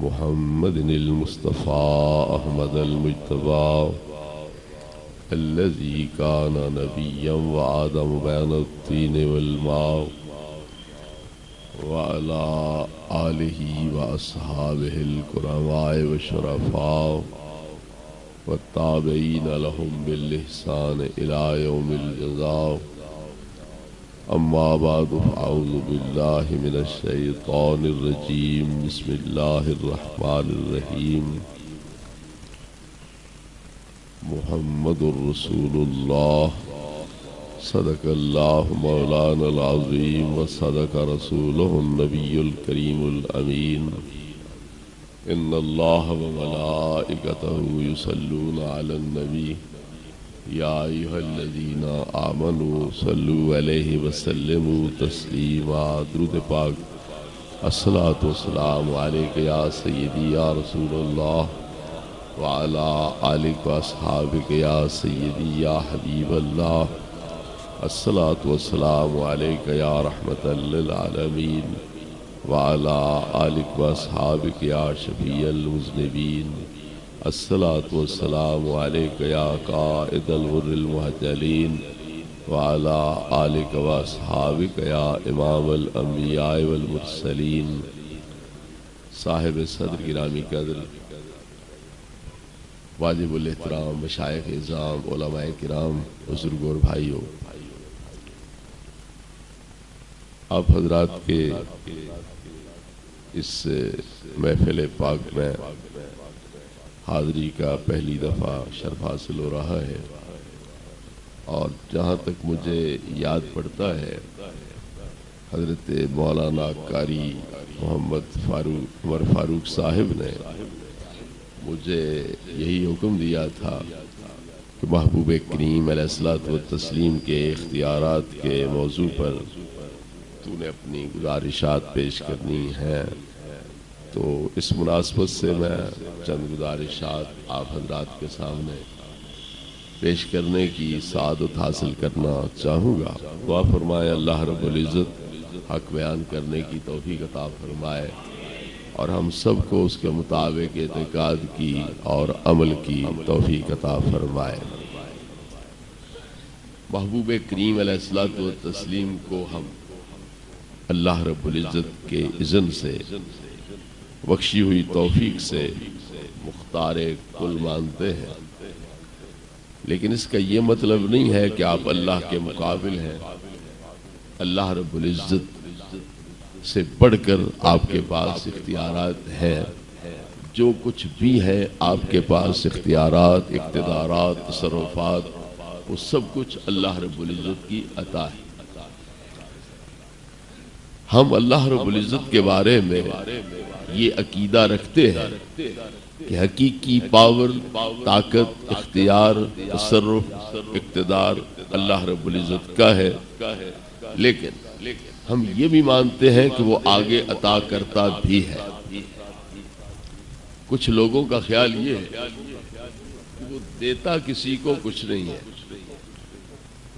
محمد المصطفى أحمد المجتبى الذي كان نبيا وآدم بين الطين والماء وعلى آله وأصحابه الكرماء والشرفاء والتابعين لهم بالإحسان إلى يوم الجزاء. أما بعد فأعوذ بالله من الشيطان الرجيم. بسم الله الرحمن الرحيم. محمد رسول الله صدق الله مولانا العظيم وصدق رسوله النبي الكريم الأمين. إن الله وملائكته يصلون على النبي يا أيها الذين آمنوا صلوا عليه وسلموا تسليما. درود پاک. الصلاة والسلام عليك يا سيدي يا رسول الله وعلى آلك وأصحابك يا سيدي يا حبيب الله. الصلاة والسلام عليك يا رحمة للعالمين وعلى آلك وأصحابك يا شفيع المذنبين. الصلاة والسلام عليك يا قائد الغر المهجلين وعلى آلك وأصحابك يا إمام الأنبياء والمرسلين. صاحب صدر گرامی قدر، واجب الاحترام مشائخ اعظام، علماء کرام، بزرگ اور بھائیوں، آپ حضرات کے اس محفل پاک میں حاضری کا پہلی دفعہ شرف حاصل ہو رہا ہے، اور جہاں تک مجھے یاد پڑتا ہے حضرت مولانا قاری محمد عمر فاروق صاحب نے مجھے یہی حکم دیا تھا کہ محبوب کریم علیہ الصلوۃ والتسلیم کے اختیارات کے موضوع پر تو نے اپنی گزارشات پیش کرنی ہیں. تو اس مناسبت سے میں چند گزارشات آپ حضرات کے سامنے پیش کرنے کی سعادت حاصل کرنا چاہوں گا. دعا فرمائے اللہ رب العزت حق بیان کرنے کی توفیق عطا فرمائے اور ہم سب کو اس کے مطابق اعتقاد کی اور عمل کی توفیق عطا فرمائے. محبوب کریم علیہ الصلوۃ والتسلیم کو ہم اللہ رب العزت کے اذن سے بخشی ہوئی توفیق سے مختار کل مانتے ہیں، لیکن اس کا یہ مطلب نہیں ہے کہ آپ اللہ کے مقابل ہیں. اللہ رب العزت سے بڑھ کر آپ کے پاس اختیارات ہیں. جو کچھ بھی ہے آپ کے پاس اختیارات، اقتدارات، تصرفات، وہ سب کچھ اللہ رب العزت کی عطا ہے. ہم اللہ رب العزت کے بارے میں یہ عقیدہ رکھتے ہیں کہ حقیقی پاور، طاقت، اختیار، تصرف، اقتدار اللہ رب العزت کا ہے، لیکن ہم یہ بھی مانتے ہیں کہ وہ آگے عطا کرتا بھی ہے. کچھ لوگوں کا خیال یہ ہے کہ وہ دیتا کسی کو کچھ نہیں ہے.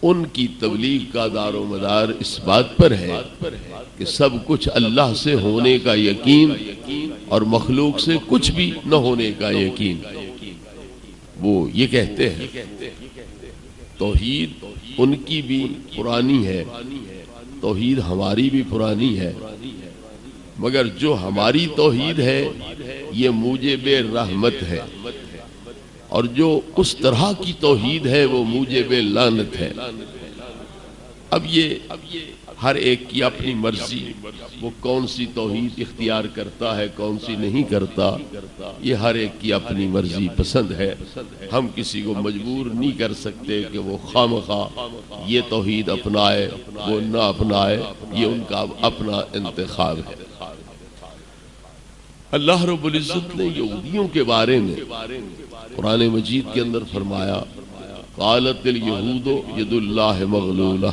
ان کی تبلیغ کا دار و مدار اس بات پر ہے کہ سب کچھ اللہ سے ہونے کا یقین اور مخلوق سے کچھ بھی نہ ہونے کا یقین. وہ یہ کہتے ہیں توحید ان کی بھی پرانی ہے، توحید ہماری بھی پرانی ہے، مگر جو ہماری توحید ہے یہ موجب رحمت ہے، اور جو اس طرح کی توحید ہے وہ موجب لعنت ہے. اب یہ ہر ایک کی اپنی مرضی، وہ کون سی توحید اختیار کرتا ہے کون سی نہیں کرتا، یہ ہر ایک کی اپنی مرضی پسند ہے. ہم کسی کو مجبور نہیں کر سکتے کہ وہ خواہ یہ توحید اپنائے وہ نہ اپنائے، یہ ان کا اپنا انتخاب ہے. اللہ رب العزت نے یہودیوں کے بارے میں قرآن مجید کے اندر فرمایا قالت الیہود ید اللہ مغلولہ.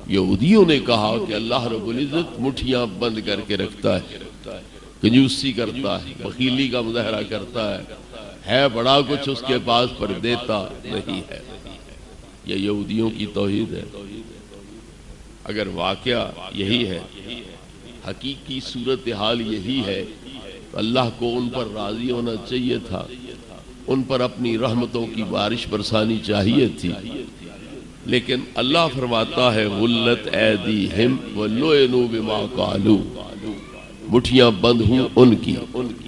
یہودیوں نے کہا کہ اللہ رب العزت مٹھیاں بند کر کے رکھتا ہے، کنجوسی کرتا ہے، بخیلی کا مظاہرہ کرتا ہے بڑا کچھ اس کے پاس پر دیتا نہیں ہے. یہ یہودیوں کی توحید ہے. اگر واقعہ یہی ہے، حقیقی صورتحال یہی ہے اللہ کو ان پر راضی ہونا چاہیے تھا، ان پر اپنی رحمتوں کی بارش برسانی چاہیے تھی، لیکن اللہ فرماتا ہے غلت ایدیہم ولعنوا بما قالوا، مٹھیاں بند ہوں ان کی،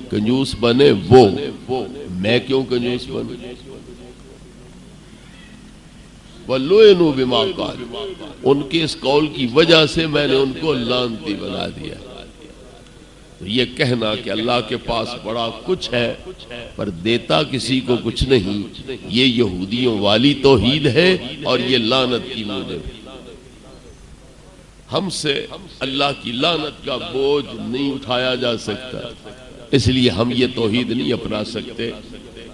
کنجوس بنے وہ، میں کیوں کنجوس بنوں؟ وَلُعِنُوا بِمَا قَالُوا، ان کے اس قول کی وجہ سے میں نے ان کو لعنتی بنا دیا۔ تو یہ کہنا کہ اللہ کے پاس بڑا کچھ ہے پر دیتا کسی کو کچھ نہیں، یہ یہودیوں والی توحید ہے اور یہ لعنت کی موجب۔ ہم سے اللہ کی لعنت کا بوجھ نہیں اٹھایا جا سکتا، اس لیے ہم یہ توحید نہیں اپنا سکتے۔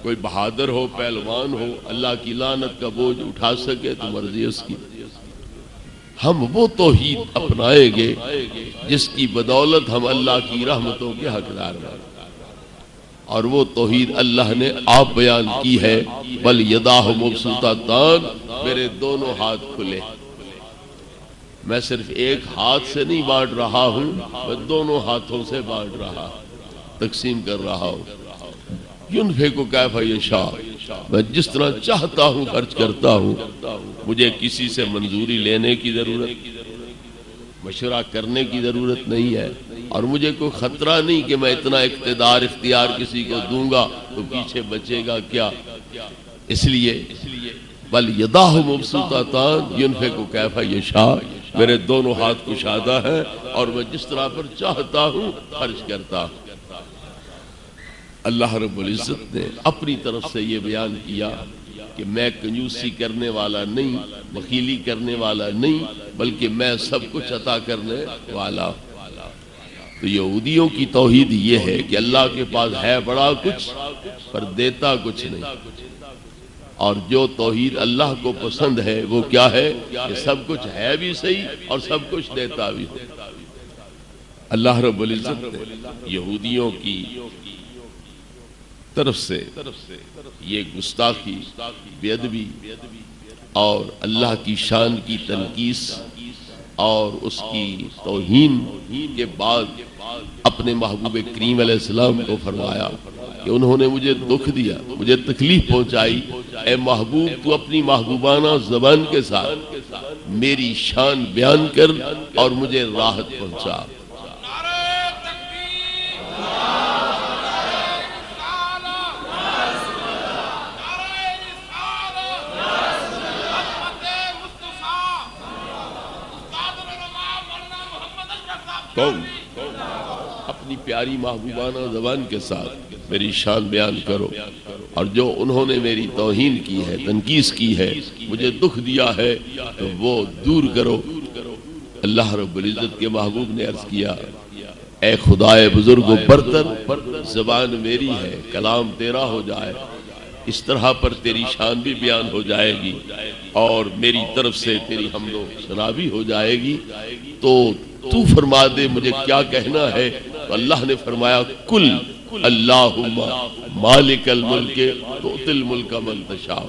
کوئی بہادر ہو، پہلوان ہو، اللہ کی لعنت کا بوجھ اٹھا سکے تو مرضی اس کی۔ ہم وہ توحید اپنائیں گے جس کی بدولت ہم اللہ کی رحمتوں کے حقدار ہیں، اور وہ توحید اللہ نے آپ بیان کی ہے، بل یداہ مبسوطتان، میرے دونوں ہاتھ کھلے۔ میں صرف ایک ہاتھ سے نہیں بانٹ رہا ہوں، میں دونوں ہاتھوں سے بانٹ رہا، تقسیم کر رہا ہوں۔ ينفق كيف يشاء، میں جس طرح چاہتا ہوں خرچ کرتا ہوں، مجھے کسی سے منظوری لینے کی ضرورت، مشورہ کرنے کی ضرورت نہیں ہے، اور مجھے کوئی خطرہ نہیں کہ میں اتنا اقتدار اختیار کسی کو دوں گا تو پیچھے بچے گا کیا۔ اس لیے بل یداہ مبسوطتان ينفق كيف يشاء، میرے دونوں ہاتھ کشادہ ہیں اور میں جس طرح پر چاہتا ہوں خرچ کرتا ہوں۔ اللہ رب العزت نے اپنی طرف سے یہ بیان کیا کہ میں کنجوسی کرنے والا نہیں، بخیلی کرنے والا نہیں، بلکہ میں سب کچھ عطا کرنے والا ہوں۔ تو یہودیوں کی توحید یہ ہے کہ اللہ کے پاس ہے بڑا کچھ پر دیتا کچھ نہیں، اور جو توحید اللہ کو پسند ہے وہ کیا ہے کہ سب کچھ ہے بھی صحیح اور سب کچھ دیتا بھی ہے۔ اللہ رب العزت نے یہودیوں کی طرف سے یہ گستاخی، بے ادبی اور اللہ کی شان کی تنقیص اور اس کی توہین کے بعد اپنے محبوب کریم علیہ السلام کو فرمایا کہ انہوں نے مجھے دکھ دیا، مجھے تکلیف پہنچائی، اے محبوب تو اپنی محبوبانہ زبان کے ساتھ میری شان بیان کر اور مجھے راحت پہنچا۔ اپنی پیاری محبوبانہ زبان کے ساتھ میری شان بیان کرو، اور جو انہوں نے میری توہین کی ہے، تنقیص کی ہے، مجھے دکھ دیا ہے تو وہ دور کرو۔ اللہ رب العزت کے محبوب نے عرض کیا، اے خدائے بزرگ و برتر، زبان میری ہے، کلام تیرا ہو جائے، اس طرح پر تیری شان بھی بیان ہو جائے گی اور میری طرف سے تیری حمد و ثنا بھی ہو جائے گی، تو فرما دے مجھے کیا کہنا ہے۔ تو اللہ نے فرمایا کل اللہم مالک الملک تؤتی الملک من تشاء،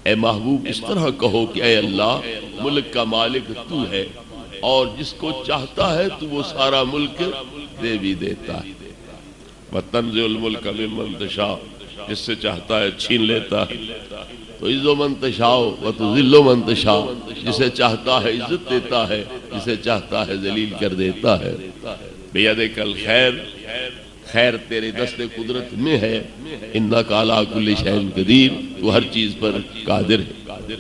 اے محبوب اس طرح کہو کہ اے اللہ ملک کا مالک تو ہے، اور جس کو چاہتا ہے تو وہ سارا ملک دے بھی دیتا ہے۔ وَتَنزِعُ الْمُلْكَ مِمَّن تَشَاءُ، جس سے چاہتا ہے چھین لیتا ہے۔ تو عزو من تشاء وتذل من تشاء، جسے چاہتا ہے عزت دیتا ہے، جسے چاہتا ہے ذلیل کر دیتا ہے۔ بیدک الخیر، خیر تیرے دست قدرت میں ہے، انک علی کل شیء قدیر، تو ہر چیز پر قادر ہے۔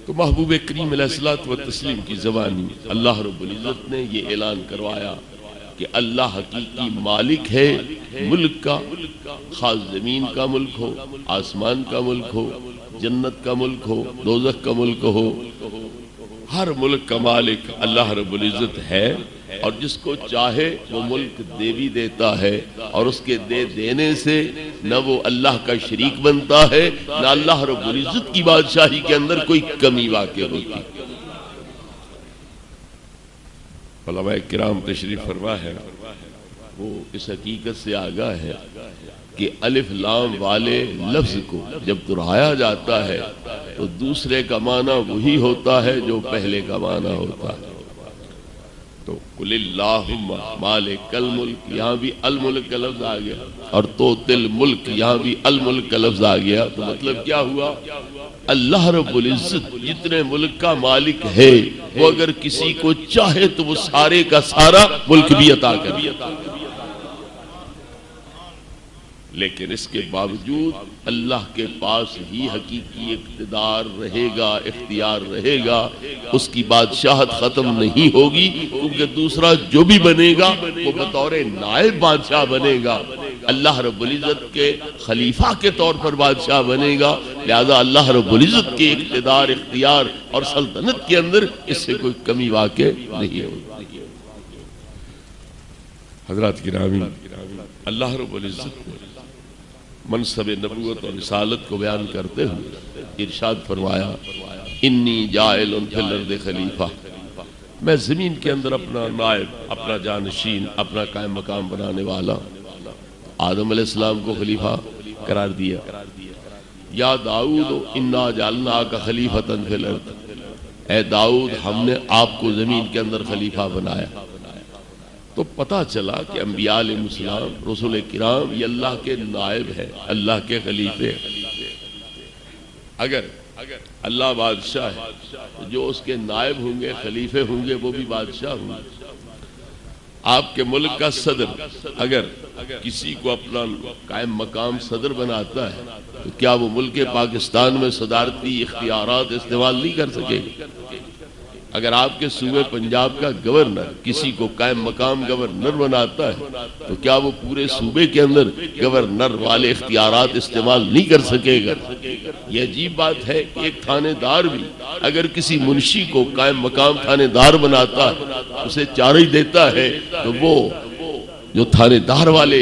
تو محبوب کریم علیہ الصلوۃ والتسلیم کی زبانی اللہ رب العزت نے یہ اعلان کروایا کہ اللہ حقیقی مالک ہے ملک کا، خاص زمین کا ملک ہو، آسمان کا ملک ہو، جنت کا ملک ہو، دوزخ کا ملک ہو، ہر ملک کا مالک اللہ رب العزت ہے، اور جس کو چاہے وہ ملک دے بھی دیتا ہے، اور اس کے دے دینے سے نہ وہ اللہ کا شریک بنتا ہے، نہ اللہ رب العزت کی بادشاہی کے اندر کوئی کمی واقع ہوتی۔ علماء کرام تشریف فرما ہے، وہ اس حقیقت سے آگاہ ہے کہ الف لام والے لفظ کو جب دہرایا جاتا ہے تو دوسرے کا معنی وہی ہوتا ہے جو پہلے کا معنی ہوتا ہے۔ تو قل اللہم مالک الملک، یہاں بھی الملک کا لفظ آ گیا، اور توتی الملک، یہاں بھی الملک کا لفظ آ گیا۔ تو مطلب کیا ہوا؟ اللہ رب العزت جتنے ملک کا مالک ہے، وہ اگر کسی کو چاہے تو وہ سارے کا سارا ملک بھی عطا کر دے، لیکن اس کے باوجود اللہ کے پاس ہی حقیقی اقتدار رہے گا، اختیار رہے گا، اس کی بادشاہت ختم نہیں ہوگی، کیونکہ دوسرا جو بھی بنے گا وہ بطور نائب بادشاہ بنے گا، اللہ رب العزت کے خلیفہ کے طور پر بادشاہ بنے گا، لہذا اللہ رب العزت کے اقتدار، اختیار اور سلطنت کے اندر اس سے کوئی کمی واقع نہیں ہوگی۔ حضرات گرامی، اللہ رب العزت منصب نبوت اور رسالت کو بیان کرتے ہوئے ارشاد فرمایا، انی جاعل فی الارض خلیفہ، میں زمین کے اندر اپنا نائب، اپنا جانشین، اپنا قائم مقام بنانے والا۔ آدم علیہ السلام کو خلیفہ قرار دیا، یا داؤد انا جعلناک خلیفۃ فی الارض، اے داؤد ہم نے آپ کو زمین کے اندر خلیفہ بنایا۔ تو پتہ چلا کہ انبیاء علیہ السلام، رسول کرام، یہ اللہ کے نائب ہیں، اللہ کے خلیفے۔ اگر اللہ بادشاہ ہے تو جو اس کے نائب ہوں گے، خلیفے ہوں گے، وہ بھی بادشاہ ہوں گے۔ آپ کے ملک کا صدر اگر کسی کو اپنا قائم مقام صدر بناتا ہے تو کیا وہ ملک پاکستان میں صدارتی اختیارات استعمال نہیں کر سکے گا؟ اگر آپ کے صوبے پنجاب کا گورنر کسی کو قائم مقام گورنر بناتا ہے تو کیا وہ پورے صوبے کے اندر گورنر والے اختیارات استعمال نہیں کر سکے گا؟ یہ عجیب بات ہے کہ ایک تھانے دار بھی اگر کسی منشی کو قائم مقام تھانے دار بناتا ہے، اسے چارج دیتا ہے، تو وہ جو تھانے دار والے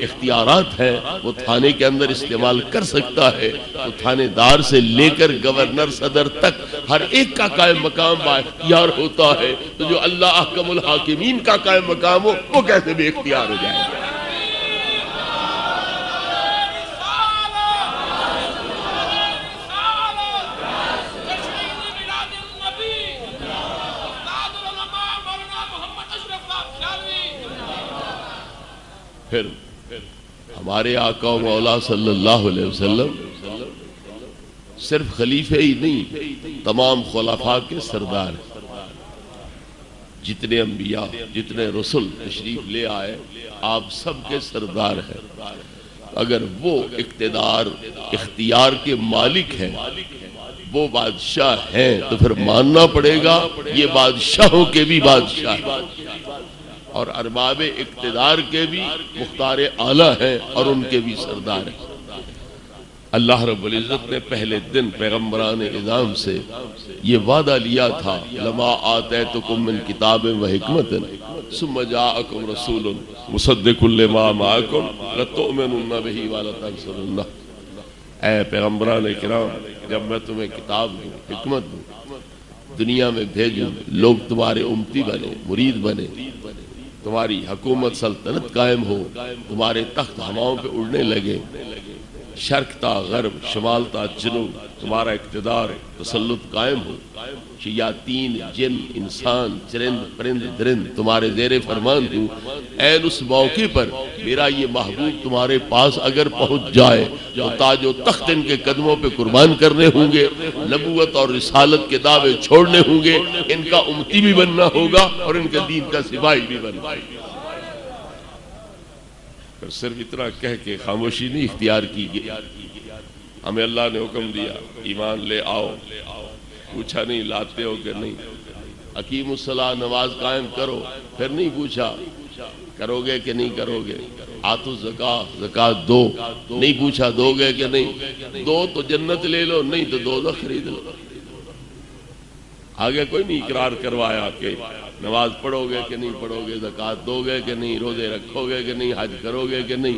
اختیارات ہیں وہ تھانے کے اندر استعمال کر سکتا ہے۔ تو تھانے دار سے لے کر گورنر صدر تک ہر ایک کا قائم مقام با اختیار ہوتا ہے، تو جو اللہ احکم الحاکمین کا قائم مقام ہو وہ کیسے بے اختیار ہو جائے گا؟ پھر ہمارے آقا و مولا صلی اللہ علیہ وسلم صرف خلیفے ہی نہیں، تمام خلفاء کے سردار ہیں۔ جتنے انبیاء، جتنے رسول تشریف لے آئے، آپ سب کے سردار ہیں۔ اگر وہ اقتدار، اختیار کے مالک ہیں، وہ بادشاہ ہیں، تو پھر ماننا پڑے گا یہ بادشاہوں کے بھی بادشاہ ہیں، اور ارباب اقتدار کے بھی مختار اعلیٰ ہیں، اور ان کے بھی سردار ہیں۔ اللہ رب العزت نے پہلے دن پیغمبران اعظام سے یہ وعدہ لیا تھا، لما آتیتکم من کتاب و حکمت ثم جاءکم رسول مصدق لما معکم لتؤمنن بہ ولتنصرنہ۔ اے پیغمبران کرام، جب میں تمہیں کتاب دوں، حکمت دوں، دنیا میں بھیجوں، لوگ تمہارے امتی بنے، مرید بنے، تمہاری حکومت سلطنت قائم ہو، تمہارے تخت ہواؤں پہ اڑنے لگے، شرق تا غرب، شمال تا جنوب تمہارا اقتدار، تسلط قائم ہو، شیاطین، جن، انسان، چرند، پرند، درند تمہارے زیر فرمان ہوں، این اس موقع پر میرا یہ محبوب تمہارے پاس اگر پہنچ جائے تو تاج و تخت ان کے قدموں پہ قربان کرنے ہوں گے، نبوت اور رسالت کے دعوے چھوڑنے ہوں گے، ان کا امتی بھی بننا ہوگا اور ان کے دین کا سپاہی بھی بننا ہوگا۔ صرف اتنا کہہ کے خاموشی نہیں اختیار کی گئی، ہمیں اللہ نے حکم دیا ایمان لے آؤ، پوچھا نہیں لاتے ہو کہ نہیں، اقیم الصلاۃ، نماز قائم کرو، پھر نہیں پوچھا کرو گے کہ نہیں کرو گے، آتو الزکاۃ، زکوٰۃ دو، نہیں پوچھا دو گے کہ نہیں، دو تو جنت لے لو، نہیں تو دوزخ خرید لو۔ آگے کوئی نہیں اقرار کروایا کہ نماز پڑھو گے کہ نہیں پڑھو گے، زکوٰۃ دو گے کہ نہیں، روزے رکھو گے کہ نہیں، حج کرو گے کہ نہیں،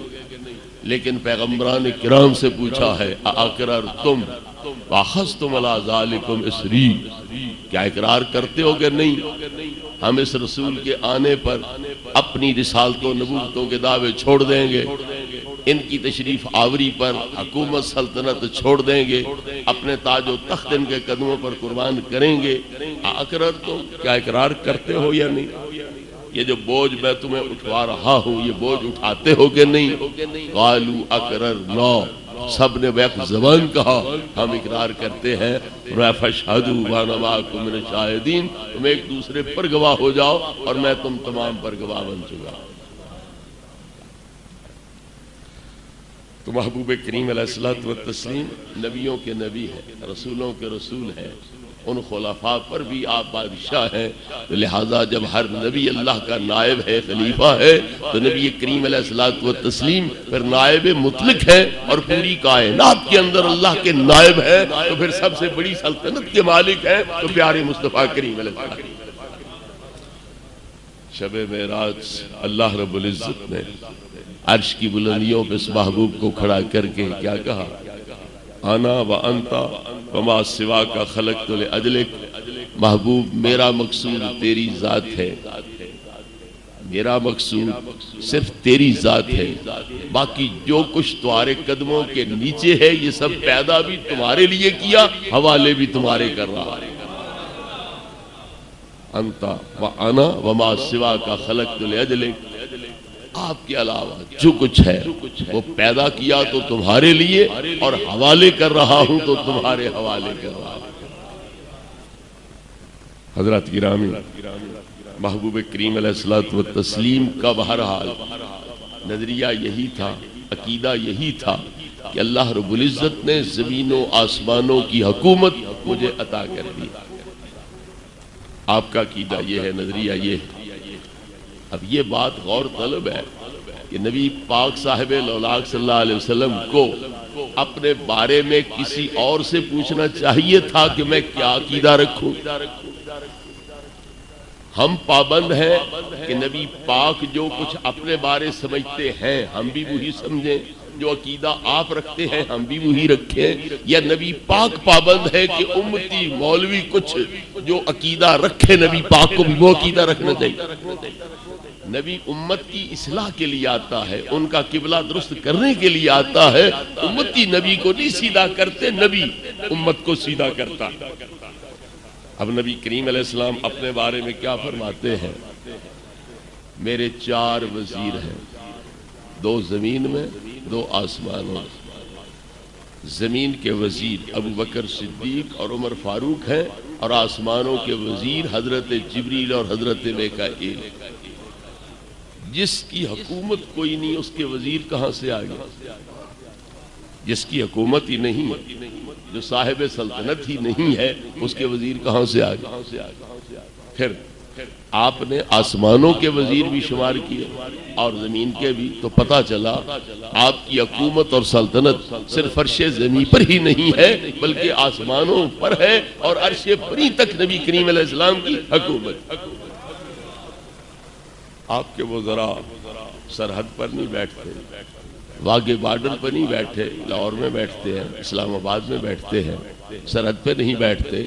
لیکن پیغمبران کرام سے پوچھا ہے اقررتم واخذتم علی ذالکم اصری، کیا اقرار کرتے ہو کہ نہیں ہم اس رسول کے آنے پر اپنی رسالتوں نبوتوں کے دعوے چھوڑ دیں گے؟ ان کی تشریف آوری پر حکومت سلطنت چھوڑ دیں گے، اپنے تاج و تخت ان کے قدموں پر قربان کریں گے۔ اقررتم، کیا اقرار کرتے ہو یا نہیں؟ یہ جو بوجھ میں تمہیں اٹھوا رہا ہوں، یہ بوجھ اٹھاتے ہو کہ نہیں؟ قالوا اقررنا، سب نے بیک زبان کہا ہم اقرار کرتے ہیں۔ فاشہدوا وانا معکم من الشاہدین، تم ایک دوسرے پر گواہ ہو جاؤ اور میں تم تمام پر گواہ بن چکا۔ تو محبوب کریم علیہ الصلوۃ والتسلیم نبیوں کے نبی ہیں، رسولوں کے رسول ہیں، ان خلفاء پر بھی آپ بادشاہ ہیں، لہذا جب ہر نبی اللہ کا نائب ہے، خلیفہ ہے، تو نبی کریم علیہ الصلوۃ والتسلیم پھر نائب مطلق ہے اور پوری کائنات کے اندر اللہ کے نائب ہے، تو پھر سب سے بڑی سلطنت کے مالک ہیں تو پیارے مصطفیٰ کریم علیہ السلام۔ شب معراج اللہ رب العزت نے عرش کی بلندیوں پہ اس محبوب کو کھڑا کر کے کیا کہا؟ انا و انتا وما سواک خلقت لاجلک، محبوب میرا مقصود تیری ذات ہے، میرا مقصود صرف تیری ذات ہے، باقی جو کچھ تمہارے قدموں کے نیچے ہے یہ سب پیدا بھی تمہارے لیے کیا، حوالے بھی تمہارے کر رہا ہے۔ انتا و انا وما سواک خلقت لاجلک، آپ کے علاوہ جو کچھ ہے وہ پیدا کیا تو تمہارے لیے اور حوالے کر رہا ہوں تو تمہارے حوالے کر رہا ہوں۔ حضرات گرامی، محبوب کریم علیہ الصلوۃ والتسلیم کا بہرحال نظریہ یہی تھا، عقیدہ یہی تھا کہ اللہ رب العزت نے زمینوں آسمانوں کی حکومت مجھے عطا کر دی۔ آپ کا عقیدہ یہ ہے، نظریہ یہ ہے۔ اب یہ بات غور طلب ہے کہ نبی پاک صاحب لولاک صلی اللہ علیہ وسلم کو اپنے بارے میں کسی اور سے پوچھنا چاہیے تھا کہ میں کیا عقیدہ رکھوں۔ ہم پابند ہیں کہ نبی پاک جو کچھ اپنے بارے سمجھتے ہیں ہم بھی وہی سمجھیں، جو عقیدہ آپ رکھتے ہیں ہم بھی وہی رکھیں، یا نبی پاک پابند ہے کہ امتی مولوی کچھ جو عقیدہ رکھے نبی پاک کو بھی وہ عقیدہ رکھنا چاہیے۔ نبی امت کی اصلاح کے لیے آتا ہے، ان کا قبلہ درست کرنے کے لیے آتا ہے، امتی نبی کو نہیں سیدھا کرتے، نبی امت کو سیدھا کرتا۔ اب نبی کریم علیہ السلام اپنے بارے میں کیا فرماتے ہیں؟ میرے 4 وزیر ہیں، 2 زمین میں 2 آسمانوں میں۔ زمین کے وزیر ابو بکر صدیق اور عمر فاروق ہیں، اور آسمانوں کے وزیر حضرت جبریل اور حضرت میکائیل۔ جس کی حکومت کوئی نہیں اس کے وزیر کہاں سے آ گئے؟ جس کی حکومت ہی نہیں، جو صاحب سلطنت ہی نہیں ہے، اس کے وزیر کہاں سے آ گئے؟ پھر آپ نے آسمانوں کے وزیر بھی شمار کیے اور زمین کے بھی، تو پتہ چلا آپ کی حکومت اور سلطنت صرف عرش زمین پر ہی نہیں ہے بلکہ آسمانوں پر ہے، اور عرش پری تک نبی کریم علیہ السلام کی حکومت۔ آپ کے وزراء سرحد پر نہیں بیٹھتے، واگے بارڈر پر نہیں بیٹھے، لاہور میں بیٹھتے ہیں، اسلام آباد میں بیٹھتے ہیں، سرحد پہ نہیں بیٹھتے۔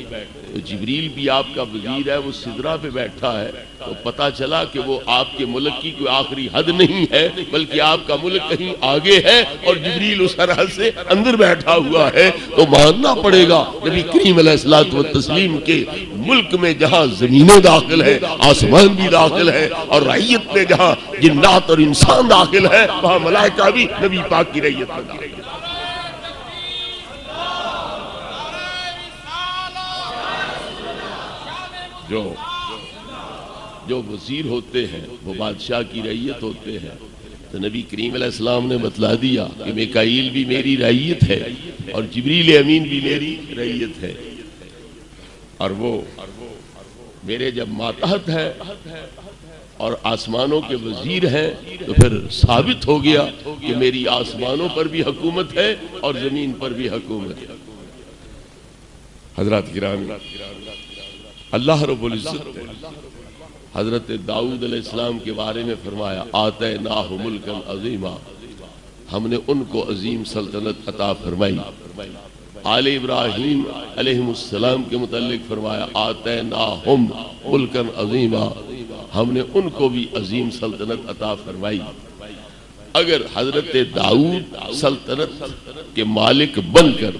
تو جبریل بھی آپ کا وزیر ہے، وہ سدرہ پہ بیٹھا ہے، تو پتہ چلا کہ وہ آپ کے ملک کی کوئی آخری حد نہیں ہے بلکہ آپ کا ملک کہیں آگے ہے اور جبریل اس سرحد سے اندر بیٹھا ہوا ہے۔ تو ماننا پڑے گا نبی کریم علیہ الصلوۃ والتسلیم کے ملک میں جہاں زمینیں داخل ہیں، آسمان بھی داخل ہے، اور رعیت میں جہاں جنات اور انسان داخل ہے وہاں ملائکہ بھی نبی پاک کی رعیت میں داخل ہے۔ جو وزیر ہوتے ہیں وہ بادشاہ کی رعیت ہوتے ہیں، تو نبی کریم علیہ السلام نے بتلا دیا کہ میکائیل بھی میری رعیت ہے اور جبریل امین بھی میری رعیت ہے، اور وہ میرے جب ماتحت ہے اور آسمانوں کے وزیر ہیں تو پھر ثابت ہو گیا کہ میری آسمانوں پر بھی حکومت ہے اور زمین پر بھی حکومت ہے۔ حضرات گرامی، اللہ رب العزت نے حضرت داؤد علیہ السلام کے بارے میں فرمایا آتیناہ ملکا عظیما، ہم نے ان کو عظیم سلطنت عطا فرمائی۔ آل ابراہیم علیہ السلام کے متعلق فرمایا آتیناہم ملکا عظیما، ہم نے ان کو بھی عظیم سلطنت عطا فرمائی۔ اگر حضرت داؤد سلطنت کے مالک بن کر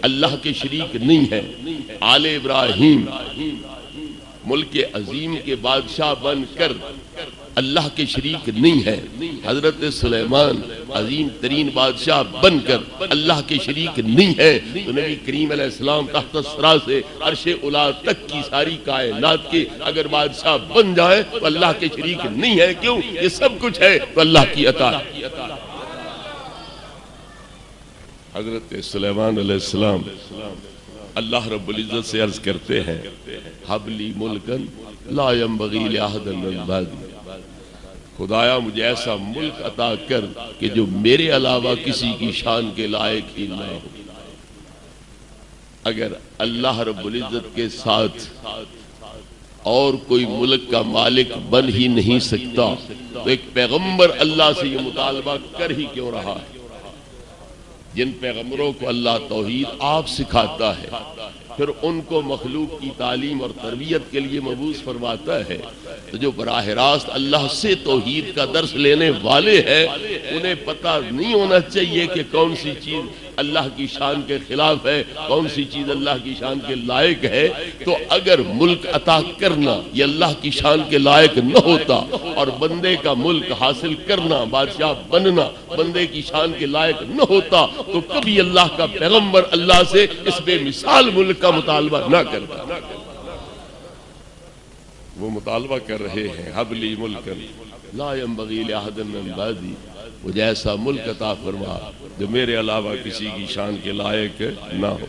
اللہ کے شریک نہیں ہے، آل ابراہیم ملک عظیم کے بادشاہ بن کر اللہ کے شریک نہیں ہے، حضرت سلیمان عظیم ترین بادشاہ بن کر اللہ کے شریک نہیں ہے، تو نبی کریم علیہ السلام تحت الثری سے عرش اعلیٰ تک کی ساری کائنات کے اگر بادشاہ بن جائے تو اللہ کے شریک نہیں ہے۔ کیوں؟ یہ سب کچھ ہے تو اللہ کی عطا۔ حضرت سلیمان علیہ السلام اللہ رب العزت سے عرض کرتے ہیں حب لی ملکن لا ينبغی لأحد من بعدی، خدایا مجھے ایسا ملک عطا کر کہ جو میرے علاوہ کسی کی شان کے لائق ہی نہ ہو۔ اگر اللہ رب العزت کے ساتھ اور کوئی ملک کا مالک بن ہی نہیں سکتا تو ایک پیغمبر اللہ سے یہ مطالبہ کر ہی کیوں رہا ہے؟ جن پیغمبروں کو اللہ توحید آپ سکھاتا ہے، پھر ان کو مخلوق کی تعلیم اور تربیت کے لیے مبعوث فرماتا ہے، تو جو براہ راست اللہ سے توحید کا درس لینے والے ہیں انہیں پتہ نہیں ہونا چاہیے کہ کون سی چیز اللہ کی شان کے خلاف ہے، کون سی چیز اللہ کی شان کے لائق ہے؟ تو اگر ملک عطا کرنا یہ اللہ کی شان کے لائق نہ ہوتا اور بندے کا ملک حاصل کرنا، بادشاہ بننا بندے کی شان کے لائق نہ ہوتا تو کبھی اللہ کا پیغمبر اللہ سے اس بے مثال ملک کا مطالبہ نہ کرتا۔ وہ مطالبہ کر رہے ہیں حب لی ملکن لا ينبغی لأحد من بعدی، مجھے ایسا ملک عطا فرما جو میرے علاوہ کسی کی شان کے لائق نہ ہو۔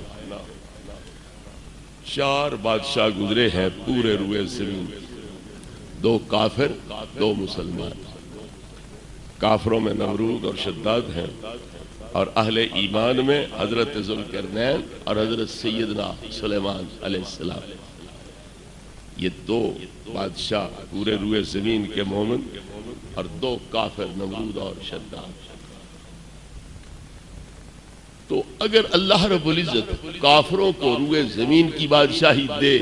4 بادشاہ گزرے ہیں پورے روئے زمین، 2 کافر 2 مسلمان۔ کافروں میں نمرود اور شداد ہیں، اور اہل ایمان میں حضرت ذوالقرنین اور حضرت سیدنا سلیمان علیہ السلام۔ یہ 2 بادشاہ پورے روئے زمین کے مومن اور 2 کافر نمرود اور شداد۔ تو اگر اللہ رب العزت کافروں کو روئے زمین کی بادشاہی دے،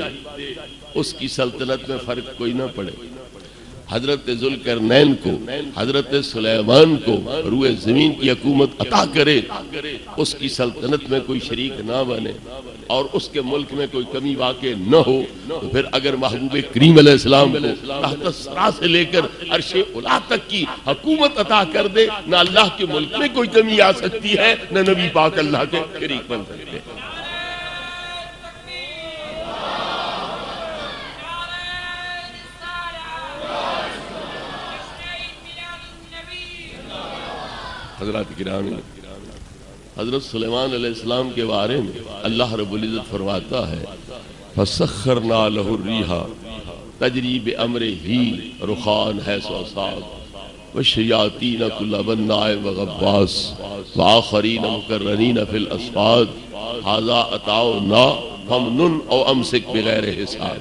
اس کی سلطنت میں فرق کوئی نہ پڑے۔ حضرت ذوالقرنین کو حضرت سلیمان کو روئے زمین کی حکومت عطا کرے، اس کی سلطنت میں کوئی شریک نہ بنے اور اس کے ملک میں کوئی کمی واقع نہ ہو، تو پھر اگر محبوب کریم علیہ السلام کو تحت الثری سے لے کر عرش اعلیٰ تک کی حکومت عطا کر دے، نہ اللہ کے ملک میں کوئی کمی آ سکتی ہے، نہ نبی پاک اللہ کے شریک بن سکتے ہیں۔ حضرات گرامی، حضرت سلیمان علیہ السلام کے بارے میں اللہ رب العزت فرماتا ہے فَسَخَّرْنَا لَهُ الرِّيحَ تَجْرِي بِأَمْرِهِ رُخَاءً حَيْثُ أَصَابَ وَالشَّيَاطِينَ كُلَّ بَنَّاءٍ وَغَوَّاصٍ وَآخَرِينَ مُقَرَّنِينَ فِي الْأَصْفَادِ هَذَا عَطَاؤُنَا فَامْنُنْ أَوْ أَمْسِكْ بِغَيْرِ حِسَابٍ۔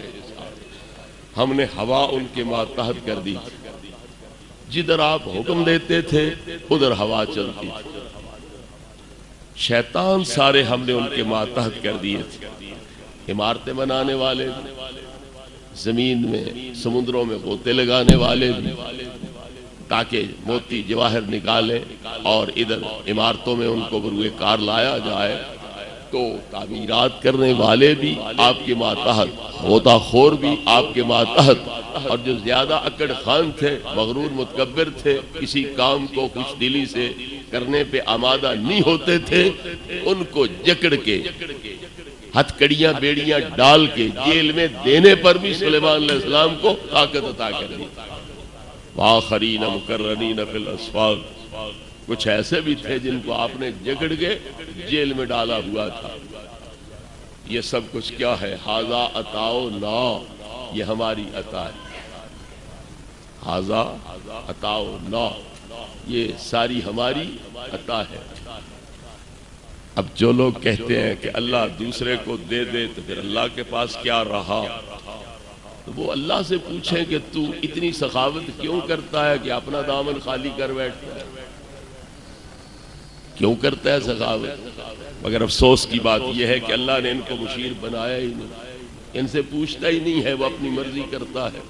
ہم نے ہوا ان کے ماتحت کر دی، جدھر آپ حکم دیتے تھے ادھر ہوا چلتی تھی۔ شیطان سارے ہم نے ان کے ماتحت کر دیے تھے، عمارتیں بنانے والے بھی، زمین میں سمندروں میں غوطے لگانے والے بھی تاکہ موتی جواہر نکالیں اور ادھر عمارتوں میں ان کو بروئے کار لایا جائے، تو تعمیرات کرنے والے بھی آپ کے ماتحت، غوطہ خور بھی آپ کے ماتحت، اور جو زیادہ اکڑ خان تھے، مغرور متکبر تھے، کسی کام کو خوش دلی سے کرنے پہ آمادہ نہیں ہوتے تھے، ان کو جکڑ کے ہتھ کڑیاں بیڑیاں ڈال کے جیل میں دینے پر بھی سلیمان علیہ السلام کو طاقت عطا کر دی۔ وآخرین مقرنین فی الاسفاد، کچھ ایسے بھی تھے جن کو آپ نے جکڑ کے جیل میں ڈالا ہوا تھا۔ یہ سب کچھ کیا ہے؟ ھذا عطاؤنا، یہ ہماری عطا ہے۔ ھذا عطاؤنا، یہ ساری ہماری عطا ہے۔ اب جو لوگ کہتے ہیں کہ اللہ دوسرے کو دے دے تو پھر اللہ کے پاس کیا رہا، تو وہ اللہ سے پوچھیں کہ تو اتنی سخاوت کیوں کرتا ہے کہ اپنا دامن خالی کر بیٹھتا ہے؟ کیوں کرتا ہے سخاوت؟ مگر افسوس کی بات یہ ہے کہ اللہ نے ان کو مشیر بنایا ہی نہیں، ان سے پوچھتا ہی نہیں ہے، وہ اپنی مرضی کرتا ہے۔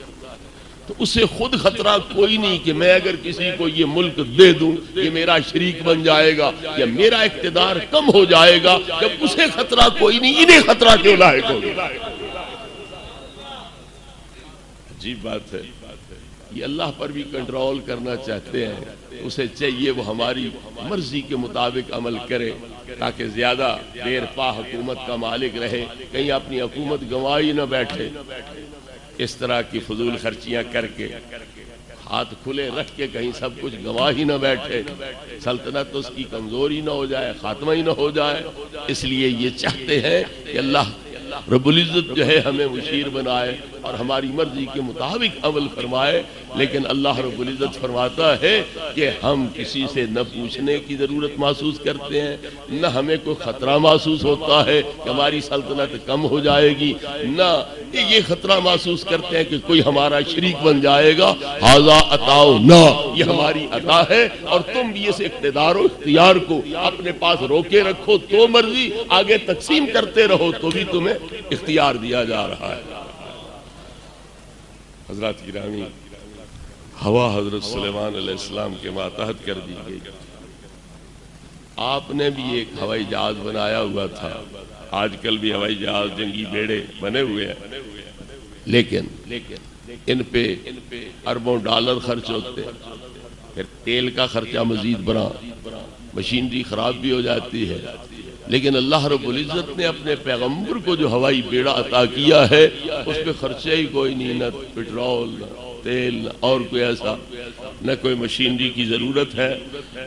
تو اسے خود خطرہ کوئی نہیں کہ میں اگر کسی کو یہ ملک دے دوں یہ میرا شریک بن جائے گا یا میرا اقتدار کم ہو جائے گا، جب اسے خطرہ کوئی نہیں انہیں خطرہ کیوں لاحق ہوگا؟ عجیب بات ہے، یہ اللہ پر بھی کنٹرول کرنا چاہتے ہیں، اسے چاہیے وہ ہماری مرضی کے مطابق عمل کرے تاکہ زیادہ دیر پا حکومت کا مالک رہے، کہیں اپنی حکومت گنوائی نہ بیٹھے، اس طرح کی فضول خرچیاں کر کے ہاتھ کھلے رکھ کے کہیں سب کچھ گنوا ہی نہ بیٹھے، سلطنت اس کی کمزوری نہ ہو جائے، خاتمہ ہی نہ ہو جائے۔ اس لیے یہ چاہتے ہیں کہ اللہ رب العزت جو ہے ہمیں مشیر بنائے اور ہماری مرضی کے مطابق عمل فرمائے، لیکن اللہ رب العزت فرماتا ہے کہ ہم کسی سے نہ پوچھنے کی ضرورت محسوس کرتے ہیں، نہ ہمیں کوئی خطرہ محسوس ہوتا ہے کہ ہماری سلطنت کم ہو جائے گی، نہ یہ خطرہ محسوس کرتے ہیں کہ کوئی ہمارا شریک بن جائے گا۔ ھذا عطاؤنا، یہ ہماری عطا ہے اور تم بھی اس اقتدار و اختیار کو اپنے پاس روکے رکھو تو مرضی، آگے تقسیم کرتے رہو تو بھی تمہیں اختیار دیا جا رہا ہے۔ حضرات گرامی، ہوا حضرت سلیمان علیہ السلام کے ماتحت کر دی گئی۔ آپ نے بھی ایک ہوائی جہاز بنایا ہوا تھا، آج کل بھی ہوائی جہاز جنگی بیڑے بنے ہوئے ہیں، لیکن ان پہ اربوں ڈالر خرچ ہوتے ہیں، پھر تیل کا خرچہ مزید بڑھا، مشینری خراب بھی ہو جاتی ہے، لیکن اللہ رب العزت نے اپنے پیغمبر کو جو ہوائی بیڑا عطا کیا ہے اس پہ خرچہ ہی کوئی نہیں، نہ پٹرول نہ تیل نہ اور کوئی ایسا، نہ کوئی مشینری کی ضرورت ہے،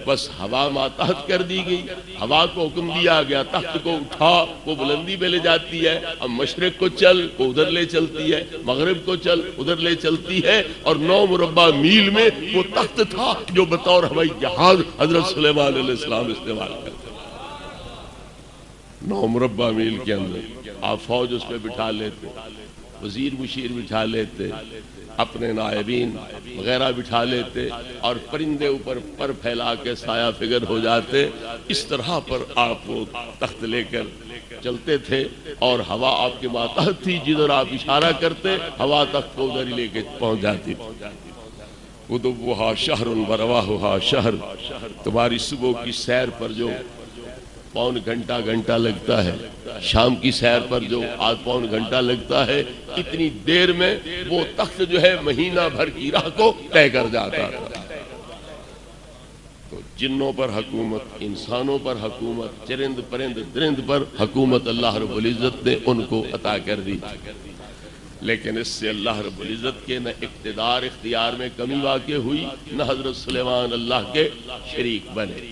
بس ہوا ماتحت کر دی گئی۔ ہوا کو حکم دیا گیا تخت کو اٹھا، وہ بلندی پہ لے جاتی ہے، اب مشرق کو چل وہ ادھر لے چلتی ہے، مغرب کو چل ادھر لے چلتی ہے، اور 9 مربع میل میں وہ تخت تھا جو بطور ہوائی جہاز حضرت سلیمان علیہ السلام استعمال کرتے۔ 9 مربع میل کے اندر آپ فوج اس پہ بٹھا لیتے، وزیر مشیر بٹھا لیتے، اپنے نائبین وغیرہ بٹھا لیتے، اور پرندے اوپر پر پھیلا کے سایہ فگر ہو جاتے۔ اس طرح پر آپ وہ تخت لے کر چلتے تھے، اور ہوا آپ کے ماتحت تھی، جدھر آپ اشارہ کرتے ہوا تخت کو ادھر ہی لے کے پہنچ جاتی۔ غدوها شہر ورواحها شہر، تمہاری صبح کی سیر پر جو پون گھنٹہ لگتا ہے، شام کی سیر پر جو آدھ پون گھنٹہ لگتا ہے، اتنی دیر میں وہ تخت جو ہے مہینہ بھر کی راہ کو طے کر جاتا تھا۔ تو جنوں پر حکومت، انسانوں پر حکومت، چرند پرند درند پر حکومت اللہ رب العزت نے ان کو عطا کر دی، لیکن اس سے اللہ رب العزت کے نہ اقتدار اختیار میں کمی واقع ہوئی، نہ حضرت سلیمان اللہ کے شریک بنے۔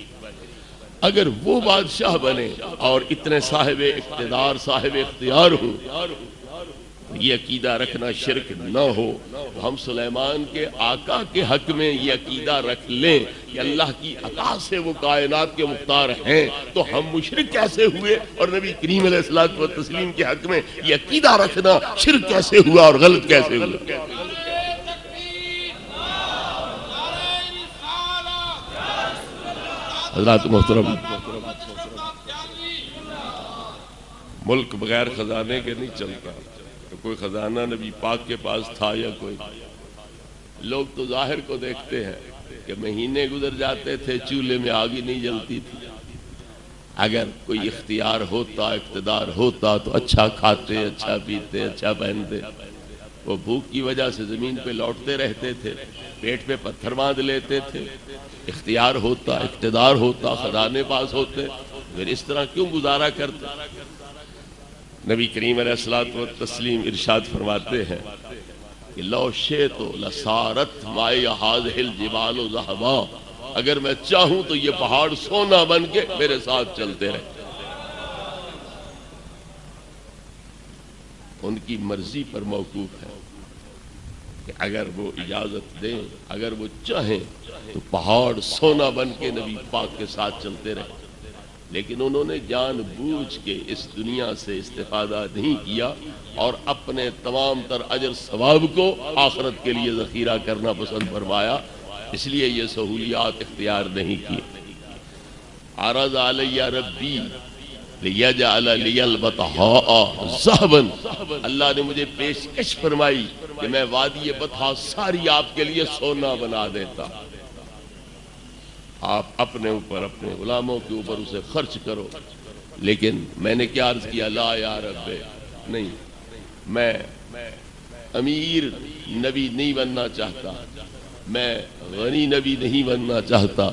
اگر وہ بادشاہ بنے اور اتنے صاحب اقتدار صاحب اختیار ہوں، یہ عقیدہ رکھنا شرک نہ ہو، ہم سلیمان کے آقا کے حق میں یہ عقیدہ رکھ لیں کہ اللہ کی عطا سے وہ کائنات کے مختار ہیں، تو ہم مشرک کیسے ہوئے؟ اور نبی کریم علیہ الصلوۃ والتسلیم کے حق میں یہ عقیدہ رکھنا شرک کیسے ہوا اور غلط کیسے ہوا؟ حضرات محترم، ملک بغیر خزانے کے نہیں چلتا، تو کوئی خزانہ نبی پاک کے پاس تھا یا کوئی؟ لوگ تو ظاہر کو دیکھتے ہیں کہ مہینے گزر جاتے تھے، چولہے میں آگ ہی نہیں جلتی تھی۔ اگر کوئی اختیار ہوتا، اقتدار ہوتا تو اچھا کھاتے، اچھا پیتے، اچھا پہنتے۔ وہ بھوک کی وجہ سے زمین پہ لوٹتے رہتے تھے، پیٹ پہ پتھر باندھ لیتے تھے۔ اختیار ہوتا، اقتدار ہوتا، خزانے پاس ہوتے، پھر اس طرح کیوں گزارا کرتے؟ نبی کریم علیہ الصلوۃ والتسلیم ارشاد فرماتے ہیں کہ لو شئت لصارت معی ھذہ الجبال ذھبا، اگر میں چاہوں تو یہ پہاڑ سونا بن کے میرے ساتھ چلتے رہے۔ ان کی مرضی پر موقوف ہے کہ اگر وہ اجازت دیں، اگر وہ چاہیں تو پہاڑ سونا بن کے نبی پاک کے ساتھ چلتے رہے، لیکن انہوں نے جان بوجھ کے اس دنیا سے استفادہ نہیں کیا اور اپنے تمام تر اجر ثواب کو آخرت کے لیے ذخیرہ کرنا پسند فرمایا، اس لیے یہ سہولیات اختیار نہیں کی۔ عرض علیہ ربی لیجعل لی البطحاء ذہبا، اللہ نے مجھے پیشکش فرمائی کہ میں وادی بطحا ساری آپ کے لیے سونا بنا دیتا، آپ اپنے اوپر اپنے غلاموں کے اوپر اسے خرچ کرو۔ لیکن میں نے کیا عرض کیا؟ لا یا رب، نہیں، میں امیر نبی نہیں بننا چاہتا، میں غنی نبی نہیں بننا چاہتا،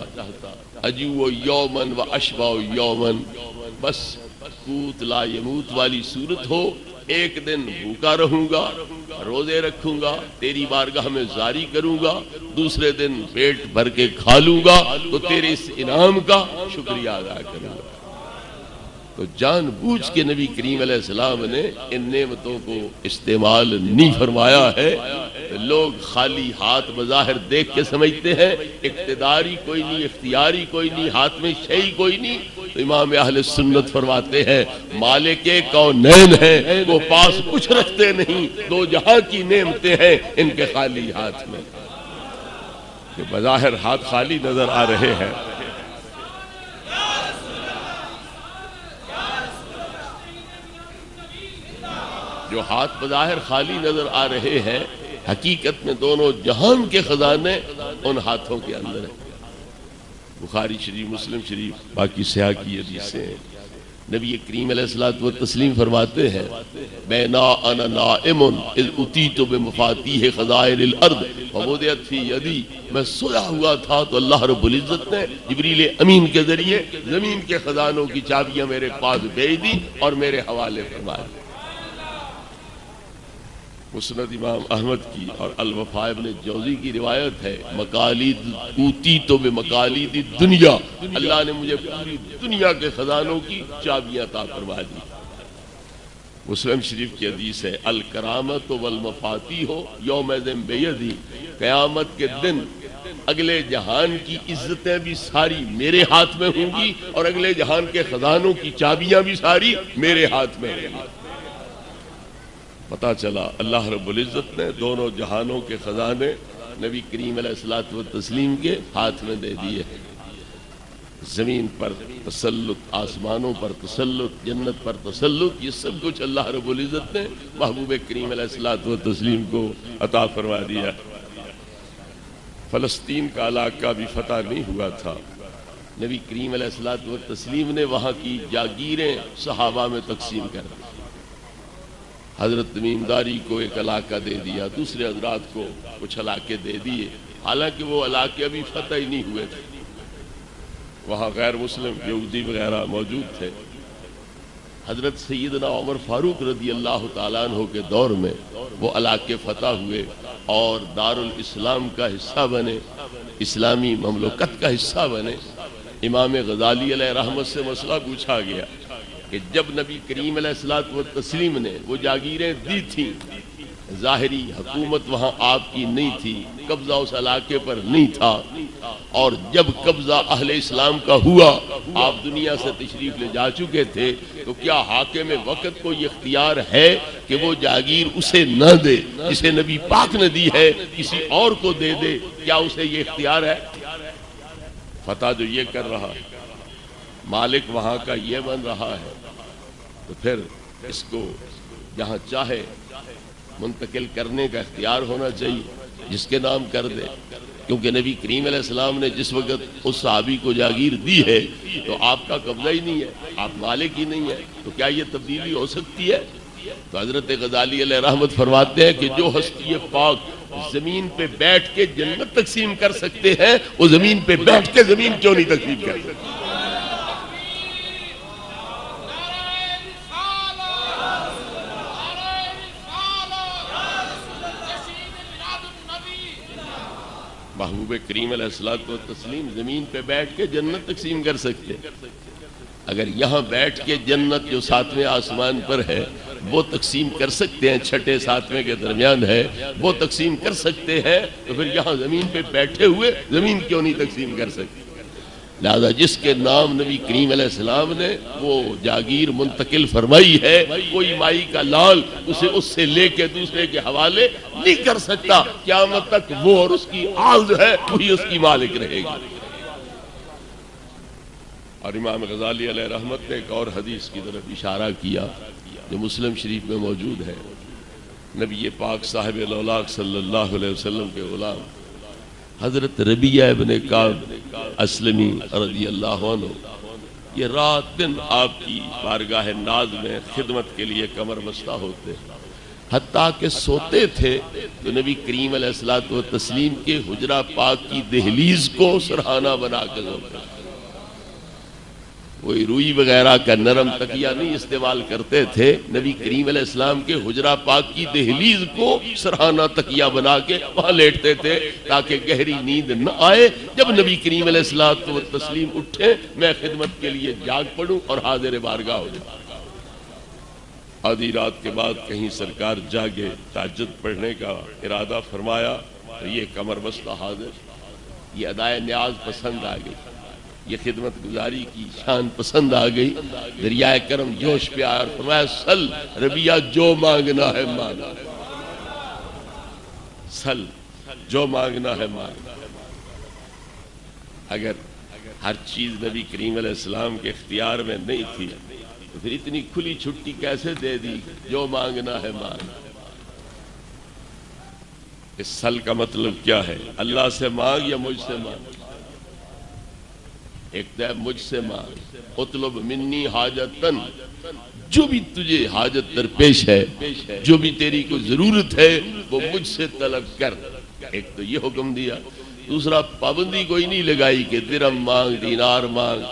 اجو یومن و اشبع یومن، بس قوت لا یموت والی صورت ہو، ایک دن بھوکا رہوں گا، روزے رکھوں گا، تیری بارگاہ میں زاری کروں گا، دوسرے دن پیٹ بھر کے کھا لوں گا، تو تیرے اس انعام کا شکریہ ادا کروں گا۔ تو جان بوجھ کے نبی کریم علیہ السلام نے ان نعمتوں کو استعمال نہیں فرمایا ہے۔ لوگ خالی ہاتھ بظاہر دیکھ کے سمجھتے ہیں اقتداری کوئی نہیں، اختیاری کوئی نہیں، ہاتھ میں شیء کوئی نہیں۔ تو امام اہل سنت فرماتے ہیں مالک کونین ہیں، وہ پاس کچھ رکھتے نہیں، دو جہاں کی نعمتیں ہیں ان کے خالی ہاتھ میں، کہ بظاہر ہاتھ خالی نظر آ رہے ہیں۔ جو ہاتھ بظاہر خالی نظر آ رہے ہیں، حقیقت میں دونوں جہان کے خزانے ان ہاتھوں کے اندر ہیں۔ بخاری شریف، مسلم شریف، باقی صحیح کی حدیثیں ہیں۔ نبی کریم علیہ الصلوۃ والتسلیم فرماتے ہیں بینا انا نائم اذ اتیت بمفاتیح خزائن الارض فوضعت فی یدی، میں سویا ہوا تھا تو اللہ رب العزت نے جبریل امین کے ذریعے زمین کے خزانوں کی چابیاں میرے پاس بھیج دی اور میرے حوالے فرما دی۔ مسند امام احمد کی اور الوفاء ابن جوزی کی روایت ہے مقالید اوتیت بمقالید الدنیا، اللہ نے مجھے پوری دنیا کے خزانوں کی چابیاں عطا فرما دی۔ مسلم شریف کی حدیث ہے الکرامت والمفاتیح یومئذ بیدی، قیامت کے دن اگلے جہان کی عزتیں بھی ساری میرے ہاتھ میں ہوں گی اور اگلے جہان کے خزانوں کی چابیاں بھی ساری میرے ہاتھ میں ہوں گی۔ پتہ چلا اللہ رب العزت نے دونوں جہانوں کے خزانے نبی کریم علیہ الصلوۃ والتسلیم کے ہاتھ میں دے دیے۔ زمین پر تسلط، آسمانوں پر تسلط، جنت پر تسلط، یہ سب کچھ اللہ رب العزت نے محبوب کریم علیہ الصلوۃ والتسلیم کو عطا فرما دیا۔ فلسطین کا علاقہ بھی فتح نہیں ہوا تھا، نبی کریم علیہ الصلوۃ والتسلیم نے وہاں کی جاگیریں صحابہ میں تقسیم کر دی۔ حضرت تمیم داری کو ایک علاقہ دے دیا، دوسرے حضرات کو کچھ علاقے دے دیے، حالانکہ وہ علاقے ابھی فتح ہی نہیں ہوئے تھے، وہاں غیر مسلم یہودی وغیرہ موجود تھے۔ حضرت سیدنا عمر فاروق رضی اللہ تعالیٰ عنہ کے دور میں وہ علاقے فتح ہوئے اور دارالاسلام کا حصہ بنے، اسلامی مملکت کا حصہ بنے۔ امام غزالی علیہ رحمت سے مسئلہ پوچھا گیا کہ جب نبی کریم علیہ الصلوۃ والتسلیم نے وہ جاگیریں دی تھیں، ظاہری حکومت وہاں آپ کی نہیں تھی، قبضہ اس علاقے پر نہیں تھا، اور جب قبضہ اہل اسلام کا ہوا، آپ دنیا سے تشریف لے جا چکے تھے، تو کیا حاکم وقت کو یہ اختیار ہے کہ وہ جاگیر اسے نہ دے جسے نبی پاک نے دی ہے، کسی اور کو دے دے؟ کیا اسے یہ اختیار ہے؟ فتح جو یہ کر رہا ہے، مالک وہاں کا یہ بن رہا ہے، تو پھر اس کو جہاں چاہے منتقل کرنے کا اختیار ہونا چاہیے، جس کے نام کر دے۔ کیونکہ نبی کریم علیہ السلام نے جس وقت اس صحابی کو جاگیر دی ہے تو آپ کا قبضہ ہی نہیں ہے، آپ مالک ہی نہیں ہے، تو کیا یہ تبدیلی ہو سکتی ہے؟ تو حضرت غزالی علیہ رحمت فرماتے ہیں کہ جو ہستی پاک زمین پہ بیٹھ کے جنت تقسیم کر سکتے ہیں، وہ زمین پہ بیٹھ کے زمین کیوں نہیں تقسیم کر سکتے؟ محبوب کریم علیہ الصلوۃ والتسلیم زمین پہ بیٹھ کے جنت تقسیم کر سکتے، اگر یہاں بیٹھ کے جنت جو 7ویں آسمان پر ہے وہ تقسیم کر سکتے ہیں، 6 7ویں کے درمیان ہے، وہ تقسیم کر سکتے ہیں، تو پھر یہاں زمین پہ بیٹھے ہوئے زمین کیوں نہیں تقسیم کر سکتے؟ لہذا جس کے نام نبی کریم علیہ السلام نے وہ جاگیر منتقل فرمائی ہے، کوئی مائی کا لال اسے اس سے لے کے دوسرے کے حوالے نہیں کر سکتا، قیامت تک وہ اور اس کی آل جو ہے وہی اس کی مالک رہے گی۔ اور امام غزالی علیہ رحمت نے ایک اور حدیث کی طرف اشارہ کیا جو مسلم شریف میں موجود ہے. نبی پاک صاحب الاولاق صلی اللہ علیہ وسلم کے غلام حضرت ربیعہ ابن کعب اسلمی رضی اللہ عنہ یہ رات دن آپ کی بارگاہ ناز میں خدمت کے لیے کمر بستہ ہوتے، حتیٰ کہ سوتے تھے تو نبی کریم علیہ الصلوۃ والتسلیم کے حجرہ پاک کی دہلیز کو سرہانہ بنا کے سوتے. کوئی روئی وغیرہ کا نرم تکیہ نہیں استعمال کرتے تھے، نبی کریم علیہ السلام کے حجرہ پاک کی دہلیز کو سرہانہ تکیہ بنا کے وہاں لیٹتے تھے تاکہ گہری نیند نہ آئے. جب نبی کریم علیہ الصلوۃ والتسلیم اٹھے میں خدمت کے لیے جاگ پڑوں اور حاضر بارگاہ ہو جاؤں. آدھی رات کے بعد کہیں سرکار جاگے، تہجد پڑھنے کا ارادہ فرمایا تو یہ کمر بستہ حاضر، یہ ادائے نیاز پسند آ گئی، یہ خدمت گزاری کی شان پسند آ گئی. دریائے کرم جوش پہ آیا اور فرمایا سل ربیعہ جو مانگنا ہے مانگنا، سل جو مانگنا ہے مانگنا. اگر ہر چیز نبی کریم علیہ السلام کے اختیار میں نہیں تھی تو پھر اتنی کھلی چھٹی کیسے دے دی جو مانگنا ہے مانگنا. اس سل کا مطلب کیا ہے؟ اللہ سے مانگ یا مجھ سے مانگ. ایک تو ہے مجھ سے مانگ، اطلب منی حاجتن، جو بھی تجھے حاجت درپیش ہے، جو بھی تیری کو ضرورت ہے وہ مجھ سے طلب کر. ایک تو یہ حکم دیا. دوسرا پابندی کوئی نہیں لگائی کہ درہم مانگ، دینار مانگ،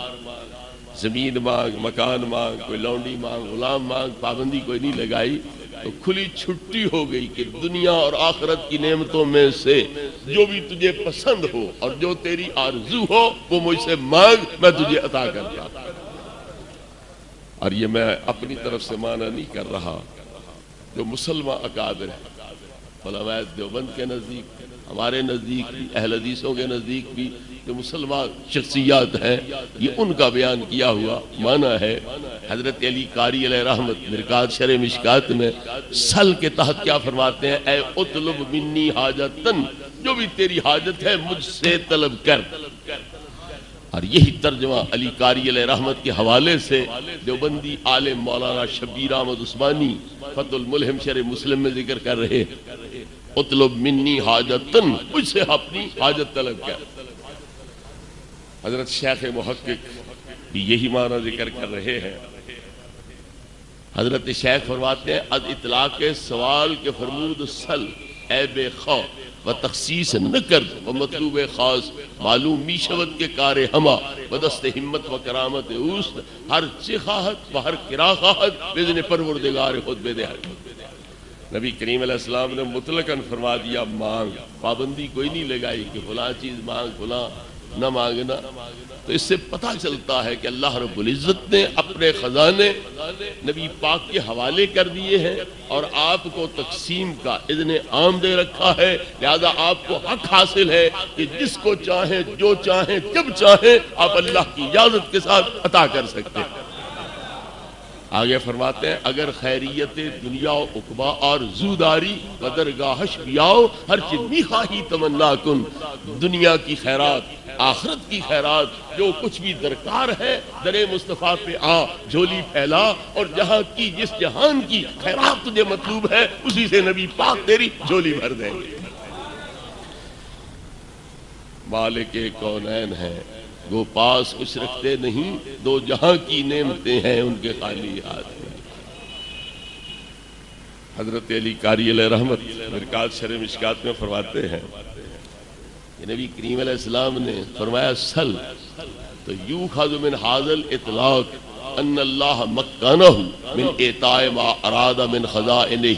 زمین مانگ، مکان مانگ، کوئی لونڈی مانگ، غلام مانگ. پابندی کوئی نہیں لگائی. تو کھلی چھٹی ہو گئی کہ دنیا اور آخرت کی نعمتوں میں سے جو بھی تجھے پسند ہو اور جو تیری آرزو ہو وہ مجھ سے مانگ، میں تجھے عطا کرتا ہوں. اور یہ میں اپنی طرف سے معنی نہیں کر رہا، جو مسلمان اکابر ہیں علماء دیوبند کے نزدیک، ہمارے نزدیک بھی، اہل حدیثوں کے نزدیک بھی جو مسلمان شخصیات ہیں، یہ ان کا بیان کیا ہوا معنی ہے. حضرت علی قاری علیہ رحمت مرکات شرح مشکات میں سل کے تحت کیا فرماتے ہیں؟ اے اطلب منی حاجتن، جو بھی تیری حاجت ہے مجھ سے طلب کر. اور یہی ترجمہ علی قاری علیہ رحمت کے حوالے سے دیوبندی عالم مولانا شبیر احمد عثمانی فتح الملہم شرح مسلم میں ذکر کر رہے ہیں. اطلب منی حاجتن، مجھ سے اپنی حاجت طلب کر. حضرت شیخ محقق بھی یہی معنی ذکر کر رہے ہیں. حضرت شیخ فرماتے ہیں از اطلاق سوال کے فرمود سل اے بے خواہ و تخصیص نہ کر و مطلوب خاص معلوم می شود کے کار ہما و دست ہمت و کرامت اوست ہر چی خواہت و ہر کرا خواہت بزن پروردگار خود بے دے. نبی کریم علیہ السلام نے مطلقاً فرما دیا مانگ، پابندی کوئی نہیں لگائی کہ فلاں چیز مانگ فلاں نہ مانگنا. تو اس سے پتہ چلتا ہے کہ اللہ رب العزت نے اپنے خزانے نبی پاک کے حوالے کر دیے ہیں اور آپ کو تقسیم کا اذن عام دے رکھا ہے. لہذا آپ کو حق حاصل ہے کہ جس کو چاہیں، جو چاہیں، جب چاہیں آپ اللہ کی اجازت کے ساتھ عطا کر سکتے ہیں. آگے فرماتے ہیں اگر خیریت دنیا و عقبہ اور زوداری و درگاہش بیاؤ ہر چیز خواہی تمنا کن. دنیا کی خیرات، آخرت کی خیرات، جو کچھ بھی درکار ہے در مصطفیٰ پہ آ، جھولی پھیلا اور جہاں کی جس جہان کی خیرات تجھے مطلوب ہے اسی سے نبی پاک تیری جھولی بھر دیں گے. مالک کونین ہے وہ پاس کچھ رکھتے نہیں، دو جہاں کی نعمتیں ہیں ان کے خالی ہاتھ میں. حضرت علی قاری علیہ رحمت مرکات شرح مشکات میں فرماتے ہیں کہ نبی کریم علیہ السلام نے فرمایا سل تو یوخذ من حاضل اطلاق ان اللہ مکانہ من اعطاء ما اراد من خزائنہ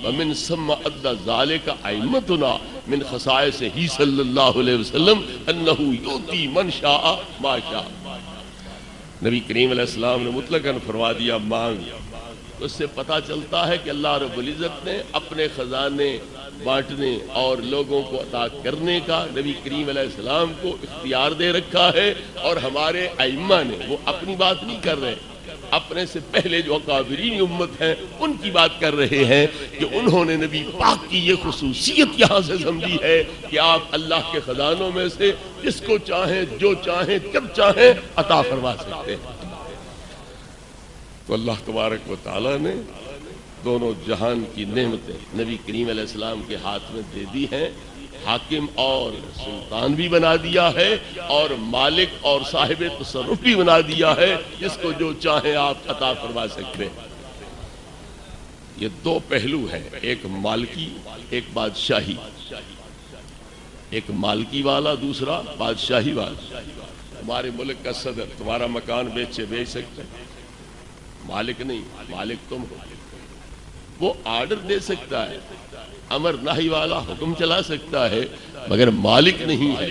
ومن ثم ادى ذلك ائمتنا من خصائص ہی صلی اللہ علیہ وسلم انہ یؤتی من شاء ما شاء. نبی کریم علیہ السلام نے مطلقاً فرما دیا مانگ. اس سے پتہ چلتا ہے کہ اللہ رب العزت نے اپنے خزانے بانٹنے اور لوگوں کو عطا کرنے کا نبی کریم علیہ السلام کو اختیار دے رکھا ہے. اور ہمارے ائمہ نے، وہ اپنی بات نہیں کر رہے، اپنے سے پہلے جو اکابرین امت ہیں ان کی بات کر رہے ہیں کہ انہوں نے نبی پاک کی یہ خصوصیت یہاں سے سمجھی ہے کہ آپ اللہ کے خزانوں میں سے جس کو چاہیں جو چاہیں جب چاہیں عطا فرما سکتے ہیں۔ تو اللہ تبارک و تعالیٰ نے دونوں جہان کی نعمتیں نبی کریم علیہ السلام کے ہاتھ میں دے دی ہیں، حاکم اور سلطان بھی بنا دیا ہے اور مالک اور صاحب تصرف بھی بنا دیا ہے، جس کو جو چاہیں آپ عطا فرما سکتے ہیں۔ یہ دو پہلو ہیں، ایک مالکی ایک بادشاہی، ایک مالکی والا دوسرا بادشاہی والا۔ ہمارے ملک کا صدر تمہارا مکان بیچ سکتے ہیں، مالک نہیں، مالک تم ہو۔ وہ آرڈر دے سکتا ہے، امر نہی والا حکم چلا سکتا ہے، مگر مالک نہیں ہے۔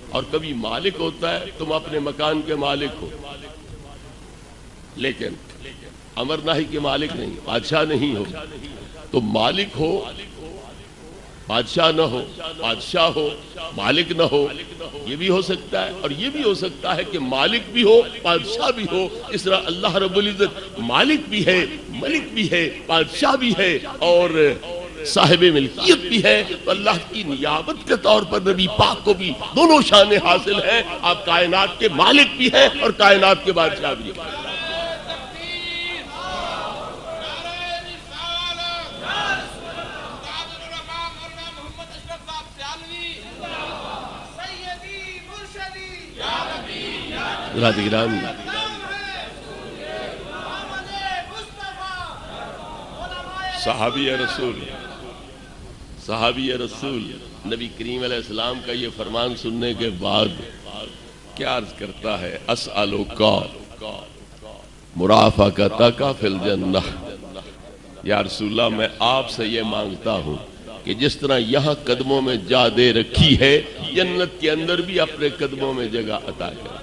اور کبھی مالک ہوتا ہے، تم اپنے مکان کے مالک ہو، لیکن امر نہی کے مالک نہیں، بادشاہ نہیں ہو۔ تو مالک ہو بادشاہ نہ ہو، بادشاہ ہو مالک نہ ہو، یہ بھی ہو سکتا ہے۔ اور یہ بھی ہو سکتا ہے کہ مالک بھی ہو بادشاہ بھی ہو۔ اس طرح اللہ رب العزت مالک بھی ہے، ملک بھی ہے، بادشاہ بھی ہے اور صاحب ملکیت بھی ہے۔ تو اللہ کی نیابت کے طور پر نبی پاک کو بھی دونوں شانیں حاصل ہیں۔ آپ کائنات کے مالک بھی ہیں اور کائنات کے بادشاہ بھی ہیں۔ گرامی صحابی رسول نبی کریم علیہ السلام کا یہ فرمان سننے کے بعد کیا عرض کرتا ہے؟ اسألک مرافقتک فی الجنہ، یا رسول اللہ میں آپ سے یہ مانگتا ہوں کہ جس طرح یہاں قدموں میں جا دے رکھی ہے، جنت کے اندر بھی اپنے قدموں میں جگہ عطا کرے۔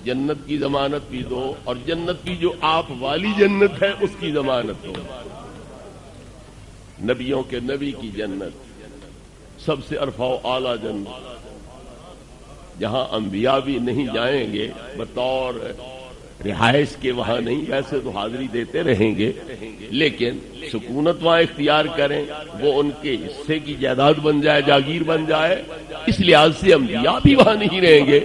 جنت کی ضمانت بھی دو، اور جنت کی جو آپ والی جنت ہے اس کی ضمانت دو۔ نبیوں کے نبی کی جنت سب سے عرفہ و اعلیٰ جنت، جہاں انبیاء بھی نہیں جائیں گے بطور رہائش کے، وہاں نہیں، ویسے تو حاضری دیتے رہیں گے، لیکن سکونت وہاں اختیار کریں، وہ ان کے حصے کی جائیداد بن جائے، جاگیر بن جائے، اس لحاظ سے انبیاء بھی وہاں نہیں رہیں گے۔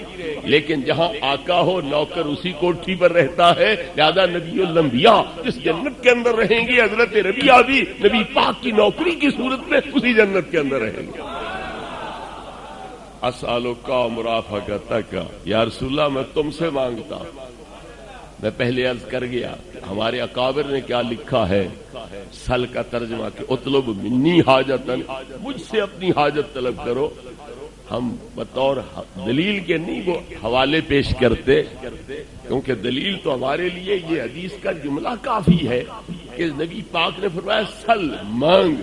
لیکن جہاں آقا ہو نوکر اسی کوٹھی پر رہتا ہے، لہذا نبی الانبیاء جس جنت کے اندر رہیں گے، حضرت ربیعہ بھی نبی پاک کی نوکری کی صورت میں اسی جنت کے اندر رہیں گے۔ اسألک مرافقتک، یا رسول اللہ میں تم سے مانگتا ہوں۔ میں پہلے عرض کر گیا ہمارے اکابر نے کیا لکھا ہے، سل کا ترجمہ کہ اطلب منی حاجتن، مجھ سے اپنی حاجت طلب کرو۔ ہم بطور دلیل کے نہیں وہ حوالے پیش کرتے، کیونکہ دلیل تو ہمارے لیے یہ حدیث کا جملہ کافی ہے کہ نبی پاک نے فرمایا سل، مانگ۔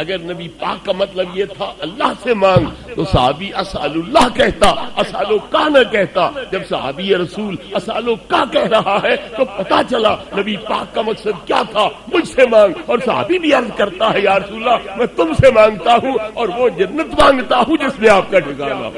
اگر نبی پاک کا مطلب یہ تھا اللہ سے مانگ تو صحابی اسأل اللہ کہتا، اسألک نہ کہتا۔ جب صحابی رسول اسألک کہہ رہا ہے تو پتا چلا نبی پاک کا مقصد کیا تھا، مجھ سے مانگ۔ اور صحابی بھی عرض کرتا ہے یا رسول اللہ میں تم سے مانگتا ہوں اور وہ جنت مانگتا ہوں جس میں آپ کا ٹھکانہ ہو۔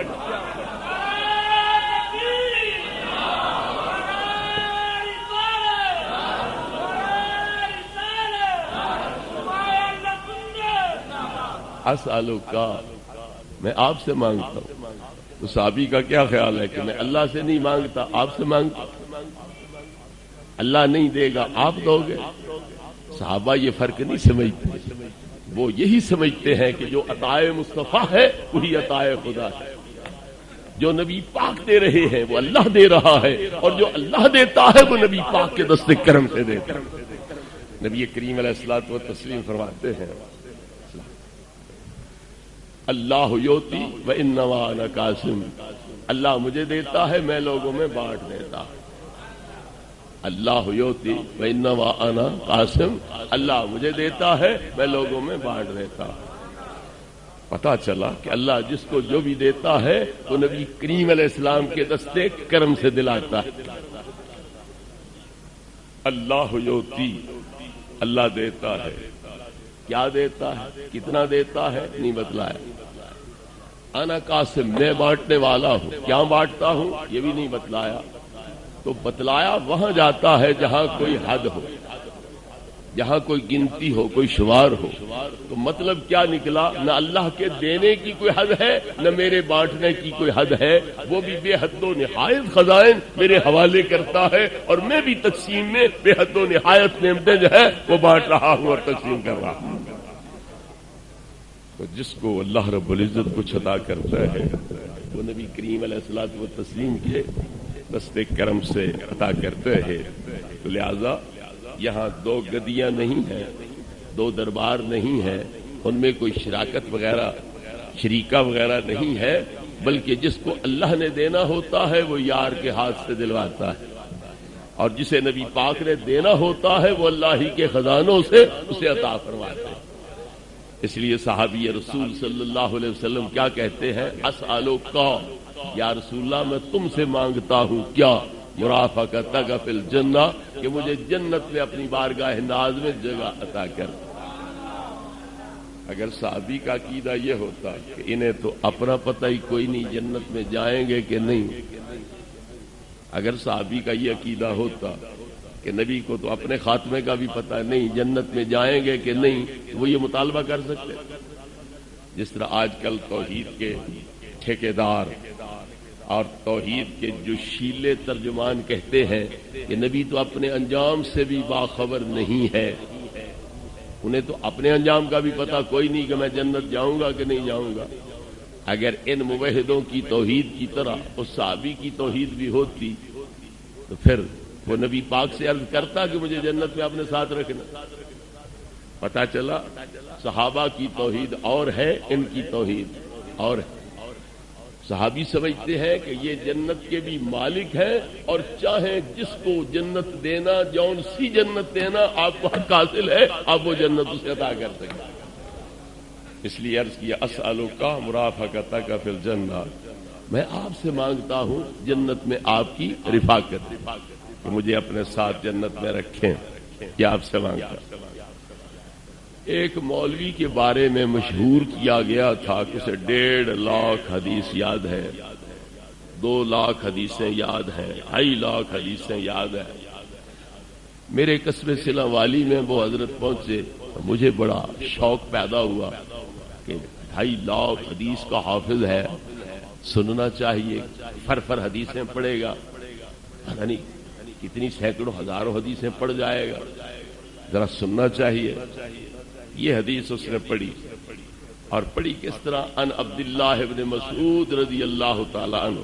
اسألک، میں آپ سے مانگتا ہوں۔ تو صحابی کا کیا خیال ہے کہ میں اللہ سے نہیں مانگتا، آپ سے مانگتا، اللہ نہیں دے گا آپ دو گے۔ صحابہ یہ فرق نہیں سمجھتے، وہ یہی سمجھتے ہیں کہ جو عطائے مصطفیٰ ہے وہی عطائے خدا ہے۔ جو نبی پاک دے رہے ہیں وہ اللہ دے رہا ہے، اور جو اللہ دیتا ہے وہ نبی پاک کے دست کرم سے دیتا ہے۔ نبی کریم علیہ الصلوۃ والتسلیم فرماتے ہیں اللہ یوتی و انما انا قاسم، اللہ مجھے دیتا ہے میں لوگوں میں بانٹ دیتا ہوں۔ اللہ یوتی و انما انا قاسم، اللہ مجھے دیتا ہے میں لوگوں میں بانٹ دیتا ہوں۔ پتا چلا کہ اللہ جس کو جو بھی دیتا ہے وہ نبی کریم علیہ السلام کے دستے کرم سے دلاتا ہے۔ اللہ یوتی، اللہ دیتا ہے، کیا دیتا ہے، کتنا دیتا ہے نہیں بتلایا۔ انا قاسم میں بانٹنے والا ہوں. کیا بانٹتا ہوں یہ بھی نہیں بتلایا. تو بتلایا وہاں جاتا ہے جہاں کوئی حد ہو، جہاں کوئی گنتی ہو، کوئی شمار ہو. تو مطلب کیا نکلا؟ نہ اللہ کے دینے کی کوئی حد ہے نہ میرے بانٹنے کی کوئی حد ہے. وہ بھی بے حد و نہایت خزائن میرے حوالے کرتا ہے اور میں بھی تقسیم میں بے حد و نہایت نعمتیں جو ہے وہ بانٹ رہا ہوں اور تقسیم کر رہا ہوں. تو جس کو اللہ رب العزت کچھ عطا کرتا ہے وہ نبی کریم علیہ الصلوۃ والتسلیم کے دستے کرم سے عطا کرتے ہیں. تو لہذا یہاں دو گدیاں نہیں ہیں، دو دربار نہیں ہیں، ان میں کوئی شراکت وغیرہ شریکہ وغیرہ نہیں ہے، بلکہ جس کو اللہ نے دینا ہوتا ہے وہ یار کے ہاتھ سے دلواتا ہے، اور جسے نبی پاک نے دینا ہوتا ہے وہ اللہ ہی کے خزانوں سے اسے عطا فرماتے ہیں. اس لیے صحابی رسول صلی اللہ علیہ وسلم کیا کہتے ہیں؟ اسألک یا رسول اللہ میں تم سے مانگتا ہوں کیا؟ مرافقتک فی الجنہ، کہ مجھے جنت میں اپنی بارگاہ ناز میں جگہ عطا کر. اگر صحابی کا عقیدہ یہ ہوتا کہ انہیں تو اپنا پتہ ہی کوئی نہیں جنت میں جائیں گے کہ نہیں، اگر صحابی کا یہ عقیدہ ہوتا کہ نبی کو تو اپنے خاتمے کا بھی پتہ نہیں جنت میں جائیں گے کہ نہیں، وہ یہ مطالبہ کر سکتے. جس طرح آج کل توحید کے ٹھیکیدار اور توحید کے جو شیلے ترجمان کہتے ہیں کہ نبی تو اپنے انجام سے بھی باخبر نہیں ہے، انہیں تو اپنے انجام کا بھی پتہ کوئی نہیں کہ میں جنت جاؤں گا کہ نہیں جاؤں گا. اگر ان موحدوں کی توحید کی طرح اس صحابی کی توحید بھی ہوتی تو پھر وہ نبی پاک سے عرض کرتا کہ مجھے جنت میں اپنے ساتھ رکھنا. پتہ چلا صحابہ کی توحید اور ہے، ان کی توحید اور ہے. صحابی سمجھتے ہیں کہ یہ جنت کے بھی مالک ہیں اور چاہیں جس کو جنت دینا، جون سی جنت دینا آپ کو حق حاصل ہے، آپ وہ جنت اسے عطا کر سکتے. اس لیے عرض کیا اسألک مرافقتک فی الجنہ، میں آپ سے مانگتا ہوں جنت میں آپ کی رفاقت، کہ مجھے اپنے ساتھ جنت میں رکھیں. یہ آپ سے مانگتا. ایک مولوی کے بارے میں مشہور کیا گیا تھا کہ اسے 1.5 لاکھ حدیث یاد ہے، 2 لاکھ حدیثیں یاد ہیں، 2.5 لاکھ حدیثیں یاد ہیں. میرے قصبے سلا والی میں وہ حضرت پہنچے، مجھے بڑا شوق پیدا ہوا کہ 2.5 لاکھ حدیث کا حافظ ہے، سننا چاہیے. فر حدیثیں پڑھے گا، یعنی کتنی سینکڑوں ہزاروں حدیثیں پڑھ جائے گا، ذرا سننا چاہیے. یہ حدیث اس نے پڑھی، اور پڑھی کس طرح؟ ان عبداللہ ابن مسعود رضی اللہ تعالی عنہ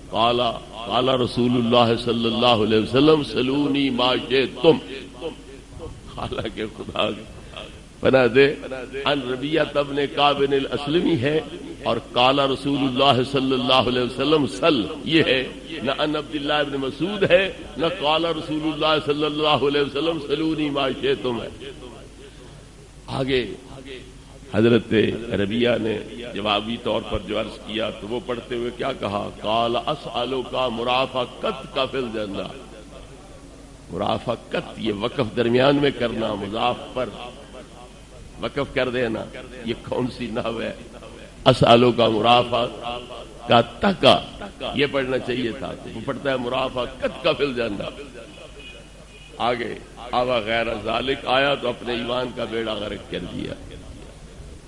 قال رسول اللہ صلی اللہ علیہ وسلم سلونی ما شئتم. حالانکہ خدا پناہ دے ان ربیعہ ابن کعب الاسلمی ہے، اور قال رسول اللہ صلی اللہ علیہ وسلم سل یہ ہے. نہ ان عبداللہ ابن مسعود ہے نہ قال رسول اللہ صلی اللہ علیہ وسلم سلونی ما شئتم ہے. آگے حضرت ربیعہ نے جوابی طور پر جو عرض کیا تو وہ پڑھتے ہوئے کیا کہا؟ قال اسألک مرافقتک فی الجنہ. مرافقت یہ وقف درمیان میں کرنا، مضاف پر وقف کر دینا، یہ کون سی نحو ہے؟ اسألک مرافقتک یہ پڑھنا چاہیے تھا، وہ پڑھتا ہے مرافقتک فی الجنہ. آگے آوا غیر ذالک آیا تو اپنے ایمان کا بیڑا غرق کر دیا.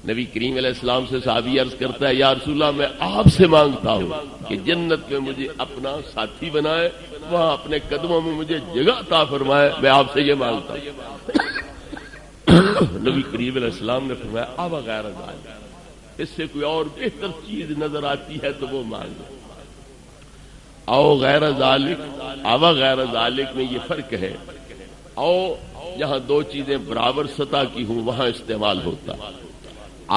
نبی کریم علیہ السلام سے صحابی عرض کرتا ہے یا رسول اللہ میں آپ سے مانگتا ہوں کہ جنت میں مجھے اپنا ساتھی بنائے، وہاں اپنے قدموں میں مجھے جگہ عطا فرمائے، میں آپ سے یہ مانگتا ہوں. نبی کریم علیہ السلام نے فرمایا آوا غیر ذالک، اس سے کوئی اور بہتر چیز نظر آتی ہے تو وہ مانگو. او غیر ذالک، آوا غیر ذالک میں یہ فرق ہے. او جہاں دو چیزیں برابر سطح کی ہوں وہاں استعمال ہوتا ہے.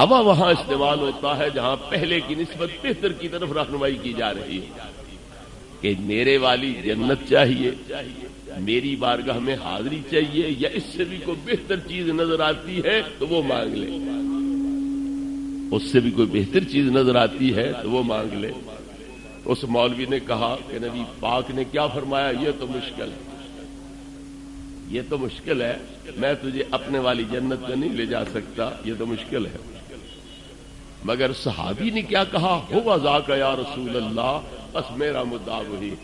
آوا وہاں استعمال ہوتا ہے جہاں پہلے کی نسبت بہتر کی طرف رہنمائی کی جا رہی ہے کہ میرے والی جنت چاہیے، میری بارگاہ میں حاضری چاہیے، یا اس سے بھی کوئی بہتر چیز نظر آتی ہے تو وہ مانگ لے. اس سے بھی کوئی بہتر چیز نظر آتی ہے تو وہ مانگ لے. اس مولوی نے کہا کہ نبی پاک نے کیا فرمایا؟ یہ تو مشکل ہے، یہ تو مشکل ہے، میں تجھے اپنے والی جنت میں نہیں لے جا سکتا، یہ تو مشکل ہے. مگر صحابی نے کیا کہا؟ ہوا ذاک یا رسول اللہ، بس میرا مدعا وہی۔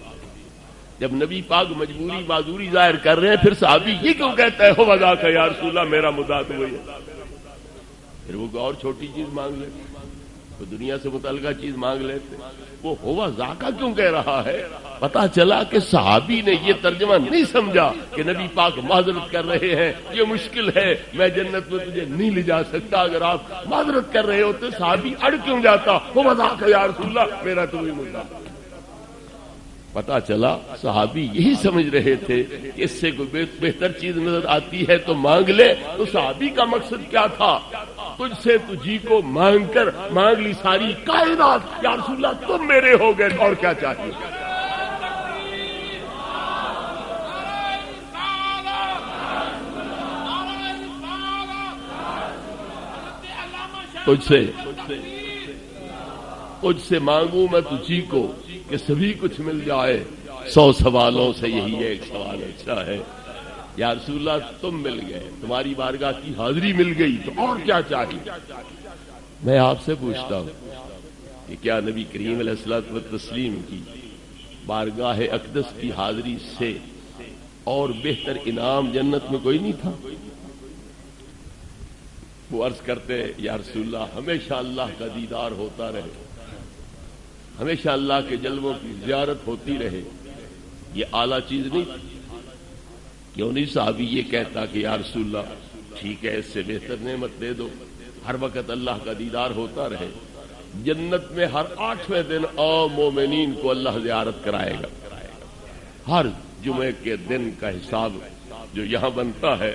جب نبی پاک مجبوری معذوری ظاہر کر رہے ہیں، پھر صحابی یہ کیوں کہتا ہے ہوا ذاک یا رسول اللہ، میرا مدعا تو وہی ہے؟ پھر وہ اور چھوٹی چیز مانگ لیتے، وہ دنیا سے متعلقہ چیز مانگ لیتے، وہ ہوا ذاکا کیوں کہہ رہا ہے؟ پتا چلا کہ صحابی نے یہ ترجمہ نہیں سمجھا کہ نبی پاک معذرت کر رہے ہیں، یہ مشکل ہے، میں جنت میں تجھے نہیں لے جا سکتا، اگر آپ معذرت کر رہے ہوتے صحابی اڑ کیوں جاتا؟ ہوا ذاکا یا رسول اللہ، میرا تو وہی مدعا۔ پتا چلا صحابی یہی سمجھ رہے تھے کہ اس سے کوئی بہتر چیز نظر آتی ہے تو مانگ لے۔ تو صحابی کا مقصد کیا تھا؟ تجھ سے تجھی کو مانگ کر مانگ لی ساری کائنات، یا رسول اللہ تم میرے ہو گئے، اور کیا چاہیے؟ تجھ سے مانگوں میں تجھی کو کہ سبھی کچھ مل جائے، 100 سوالوں سے یہی ایک سوال اچھا ہے، یا رسول اللہ تم مل گئے، تمہاری بارگاہ کی حاضری مل گئی، تو اور کیا چاہیے؟ میں آپ سے پوچھتا ہوں کہ کیا نبی کریم علیہ الصلوۃ والتسلیم کی بارگاہ اقدس کی حاضری سے اور بہتر انعام جنت میں کوئی نہیں تھا؟ وہ عرض کرتے یا رسول اللہ ہمیشہ اللہ کا دیدار ہوتا رہے، ہمیشہ اللہ کے جلووں کی زیارت ہوتی رہے، یہ اعلیٰ چیز نہیں تھی؟ کیوں نہیں صحابی یہ کہتا کہ یا رسول اللہ ٹھیک ہے، اس سے بہتر نعمت دے دو، ہر وقت اللہ کا دیدار ہوتا رہے، جنت میں ہر 8ویں دن عام مومنین کو اللہ زیارت کرائے گا، ہر جمعے کے دن کا حساب جو یہاں بنتا ہے،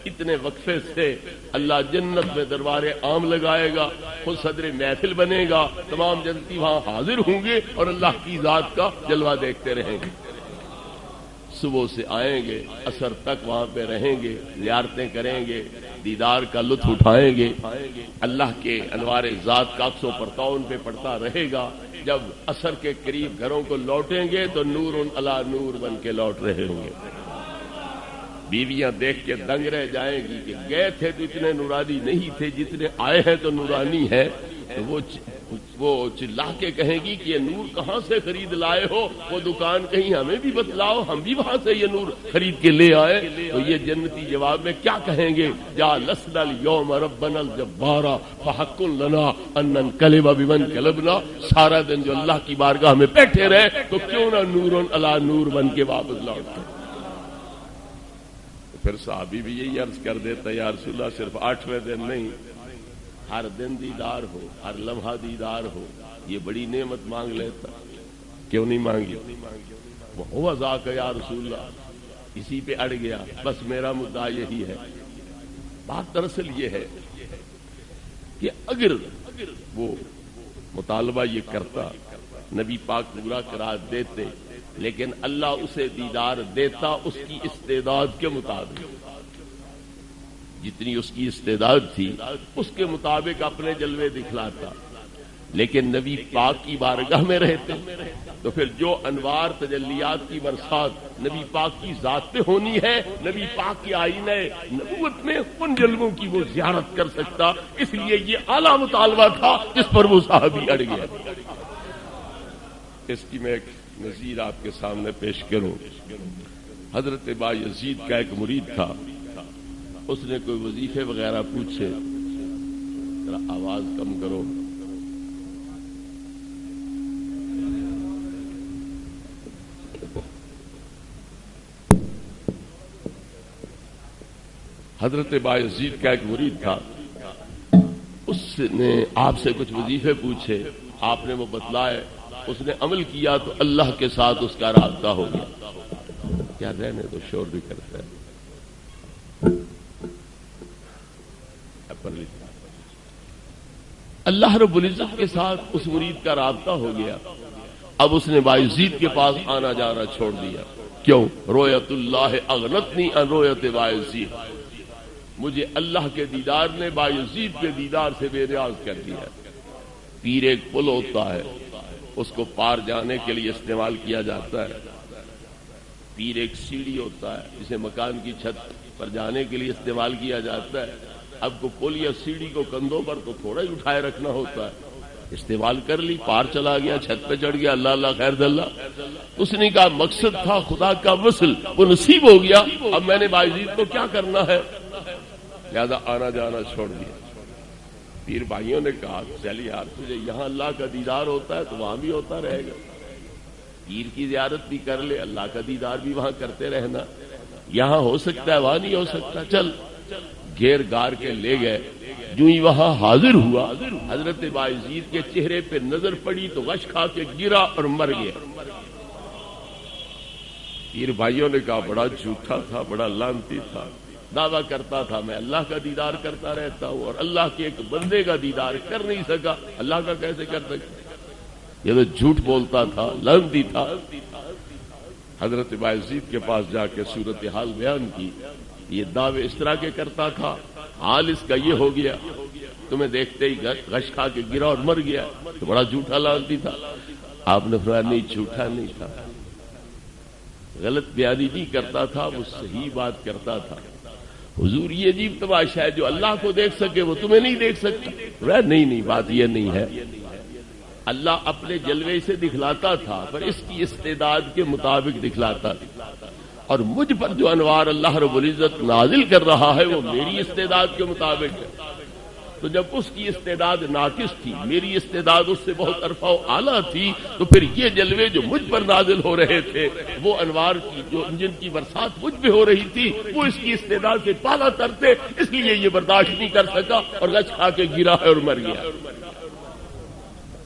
اتنے وقفے سے اللہ جنت میں دربار عام لگائے گا، خود صدر محفل بنے گا، تمام جنتی وہاں حاضر ہوں گے اور اللہ کی ذات کا جلوہ دیکھتے رہیں گے۔ صبح سے آئیں گے، عصر تک وہاں پہ رہیں گے، زیارتیں کریں گے، دیدار کا لطف اٹھائیں گے، اللہ کے انوار ذات کا عکس و پرتاؤ ان پہ پڑتا رہے گا۔ جب عصر کے قریب گھروں کو لوٹیں گے تو نور علی نور بن کے لوٹ رہے ہوں گے، بیویاں دیکھ کے دنگ رہ جائیں گی کہ گئے تھے تو اتنے نورانی نہیں تھے جتنے آئے ہیں تو نورانی ہے، تو وہ چلا کے کہیں گی کہ یہ نور کہاں سے خرید لائے ہو، وہ دکان کہیں ہمیں بھی بتلاؤ، ہم بھی وہاں سے یہ نور خرید کے لے آئے۔ تو یہ جنتی جواب میں کیا کہیں گے؟ جا لسنا اليوم ربنا الجبارا فحق لنا ان ننقلب بمن قلبنا، سارا دن جو اللہ کی بارگاہ میں بیٹھے رہے تو کیوں نہ نور علی نور بن کے واپس لوٹ گئے۔ پھر صحابی بھی یہی عرض کر دیتا یا رسول اللہ صرف 8ویں دن نہیں، ہر دن دیدار ہو، ہر لمحہ دیدار ہو، یہ بڑی نعمت مانگ لیتا، کیوں نہیں مانگی؟ وہ ہوا ذاک یا رسول اللہ، اسی پہ اڑ گیا، بس میرا مدعا یہی ہے۔ بات دراصل یہ ہے کہ اگر وہ مطالبہ یہ کرتا، نبی پاک پورا کرا دیتے، لیکن اللہ اسے دیدار دیتا اس کی استعداد کے مطابق، جتنی اس کی استعداد تھی اس کے مطابق اپنے جلوے دکھلاتا، لیکن نبی پاک کی بارگاہ میں رہتے تو پھر جو انوار تجلیات کی برسات نبی پاک کی ذات پہ ہونی ہے، نبی پاک کی آئینہ نبوت میں ان جلووں کی وہ زیارت کر سکتا۔ اس لیے یہ اعلیٰ مطالبہ تھا جس پر وہ صحابی اڑ گیا۔ اس کی میں ایک نظیر آپ کے سامنے پیش کروں۔ حضرت بایزید کا ایک مرید تھا، اس نے کوئی وظیفے وغیرہ پوچھے، ذرا آواز کم کرو۔ حضرت بایزید کا ایک مرید تھا، اس نے آپ سے کچھ وظیفے پوچھے، آپ نے وہ بتلائے، اس نے عمل کیا تو اللہ کے ساتھ اس کا رابطہ ہو گیا۔ کیا رہنے تو شور بھی کرتا ہے۔ اللہ رب العزت کے ساتھ اس مرید کا رابطہ ہو گیا۔ اب اس نے بایزید کے پاس آنا جانا چھوڑ دیا۔ کیوں؟ رویت اللہ اغنتنی عن رویت بایزید، مجھے اللہ کے دیدار نے بایزید کے دیدار سے بے نیاز کر دیا۔ پیر ایک پل ہوتا ہے، اس کو پار جانے کے لیے استعمال کیا جاتا ہے۔ پیر ایک سیڑھی ہوتا ہے، جسے مکان کی چھت پر جانے کے لیے استعمال کیا جاتا ہے۔ اب کو پل یا سیڑھی کو کندھوں پر تو تھوڑا ہی اٹھائے رکھنا ہوتا ہے، استعمال کر لی، پار چلا گیا، چھت پہ چڑھ گیا، اللہ اللہ خیر دلہ. اس نے کہا مقصد تھا خدا کا وصل، وہ نصیب ہو گیا، اب میں نے بایزید کو کیا کرنا ہے، لہذا آنا جانا چھوڑ دیا. پیر بھائیوں نے کہا چل یار تجھے یہاں اللہ کا دیدار ہوتا ہے تو وہاں بھی ہوتا رہے گا، پیر کی زیارت بھی کر لے، اللہ کا دیدار بھی وہاں کرتے رہنا، یہاں ہو سکتا ہے وہاں نہیں ہو سکتا. چل گھیر گار کے لے گئے. جو ہی وہاں حاضر ہوا، حضرت بایزید کے چہرے پہ نظر پڑی تو غش کھا کے گرا اور مر گیا. پیر بھائیوں نے کہا بڑا جھوٹا تھا، بڑا لعنتی تھا، دعویٰ کرتا تھا میں اللہ کا دیدار کرتا رہتا ہوں اور اللہ کے ایک بندے کا دیدار کر نہیں سکا، اللہ کا کیسے کر سکتا، یہ تو جھوٹ بولتا تھا، لعنتی تھا. حضرت بایزید کے پاس جا کے صورتحال بیان کی، یہ دعوے اس طرح کے کرتا تھا، حال اس کا یہ ہو گیا، تمہیں دیکھتے ہی غش کھا کے گرا اور مر گیا، تو بڑا جھوٹا لعنتی تھا. آپ نے فرمایا نہیں، جھوٹا نہیں تھا، غلط بیانی نہیں کرتا تھا، وہ صحیح بات کرتا تھا. حضور یہ عجیب تماشا ہے، جو اللہ کو دیکھ سکے وہ تمہیں نہیں دیکھ سکتا. نہیں بات یہ نہیں ہے، اللہ اپنے جلوے سے دکھلاتا تھا پر اس کی استعداد کے مطابق دکھلاتا تھا، اور مجھ پر جو انوار اللہ رب العزت نازل کر رہا ہے وہ میری استعداد کے مطابق ہے. تو جب اس کی استعداد ناقص تھی، میری استعداد اس سے بہت ارفع و اعلیٰ تھی، تو پھر یہ جلوے جو مجھ پر نازل ہو رہے تھے، وہ انوار کی جو جن کی برسات مجھ پہ ہو رہی تھی، وہ اس کی استعداد سے بالا تر تھے، اس لیے یہ برداشت نہیں کر سکا اور غش کھا کے گرا ہے اور مر گیا.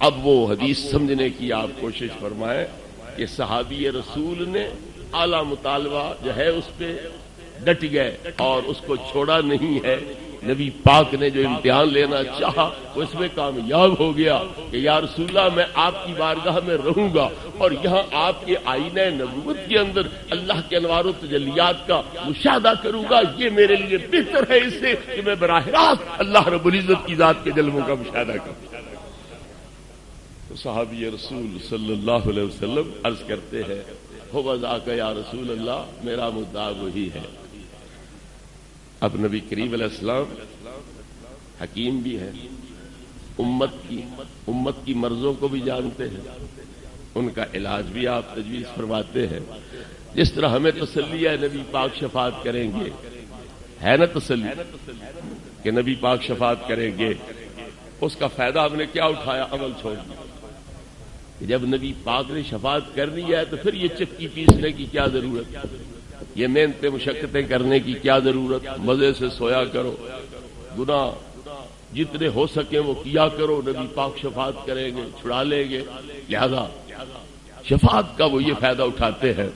اب وہ حدیث سمجھنے کی آپ کوشش فرمائیں کہ صحابی رسول نے اعلیٰ مطالبہ جو ہے اس پہ ڈٹ گئے اور اس کو چھوڑا نہیں ہے. نبی پاک نے جو امتحان لینا چاہا وہ اس میں کامیاب ہو گیا کہ یا رسول اللہ میں آپ کی بارگاہ میں رہوں گا اور یہاں آپ کے آئینہ نبوت کے اندر اللہ کے انوار و تجلیات کا مشاہدہ کروں گا، یہ میرے لیے بہتر ہے اس سے کہ میں براہ راست اللہ رب العزت کی ذات کے جلووں کا مشاہدہ کروں. تو صحابی رسول صلی اللہ علیہ وسلم عرض کرتے ہیں ہو بذاک یا رسول اللہ، میرا مدعا وہی ہے. اب نبی کریم علیہ السلام حکیم بھی ہے، امت کی مرضوں کو بھی جانتے ہیں، ان کا علاج بھی آپ تجویز فرماتے ہیں. جس طرح ہمیں تسلی ہے نبی پاک شفاعت کریں گے، ہے نا تسلی کہ نبی پاک شفاعت کریں گے، اس کا فائدہ ہم نے کیا اٹھایا، عمل چھوڑ دیا. جب نبی پاک نے شفاعت کر دی ہے تو پھر یہ چکی پیسنے کی کیا ضرورت، یہ محنتیں مشقتیں کرنے کی کیا ضرورت. مزے سے سویا کرو، گناہ جتنے ہو سکیں وہ کیا کرو، نبی پاک شفاعت کریں گے، چھڑا لیں گے. لہذا شفاعت کا وہ یہ فائدہ اٹھاتے ہیں،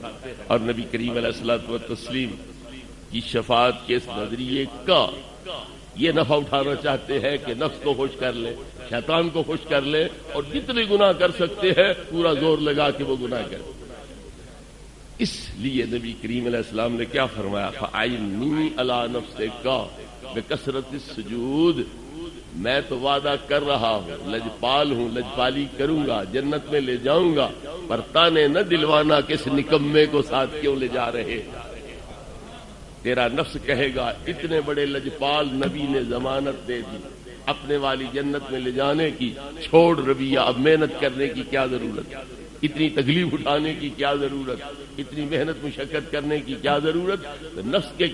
اور نبی کریم علیہ الصلوۃ والتسلیم کی شفاعت کے اس نظریے کا یہ نفع اٹھانا چاہتے ہیں کہ نفس کو خوش کر لے، شیطان کو خوش کر لے، اور جتنے گناہ کر سکتے ہیں پورا زور لگا کے وہ گناہ کرے. اس لیے نبی کریم علیہ السلام نے کیا فرمایا، فَعَيْنِي عَلَى نَفْسِكَ بِكَثْرَةِ السُّجُودِ، میں تو وعدہ کر رہا ہوں، لجپال ہوں، لجپالی کروں گا، جنت میں لے جاؤں گا، پر تانے نہ دلوانا کہ اس نکمے کو ساتھ کیوں لے جا رہے. تیرا نفس کہے گا اتنے بڑے لجپال نبی نے ضمانت دے دی اپنے والی جنت میں لے جانے کی، چھوڑ رویہ، اب محنت کرنے کی کیا ضرورت، اتنی تکلیف اٹھانے کی کیا ضرورت، اتنی محنت مشقت کرنے کی کیا ضرورت. تو نفس کے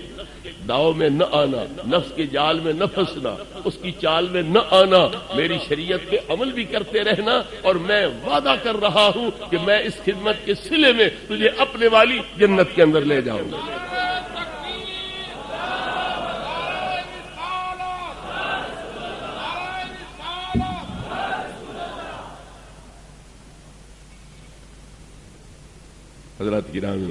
داؤ میں نہ آنا، نفس کے جال میں نہ پھنسنا، اس کی چال میں نہ آنا، میری شریعت پہ عمل بھی کرتے رہنا. اور میں وعدہ کر رہا ہوں کہ میں اس خدمت کے صلے میں تجھے اپنے والی جنت کے اندر لے جاؤں گا. حضرات گرامی،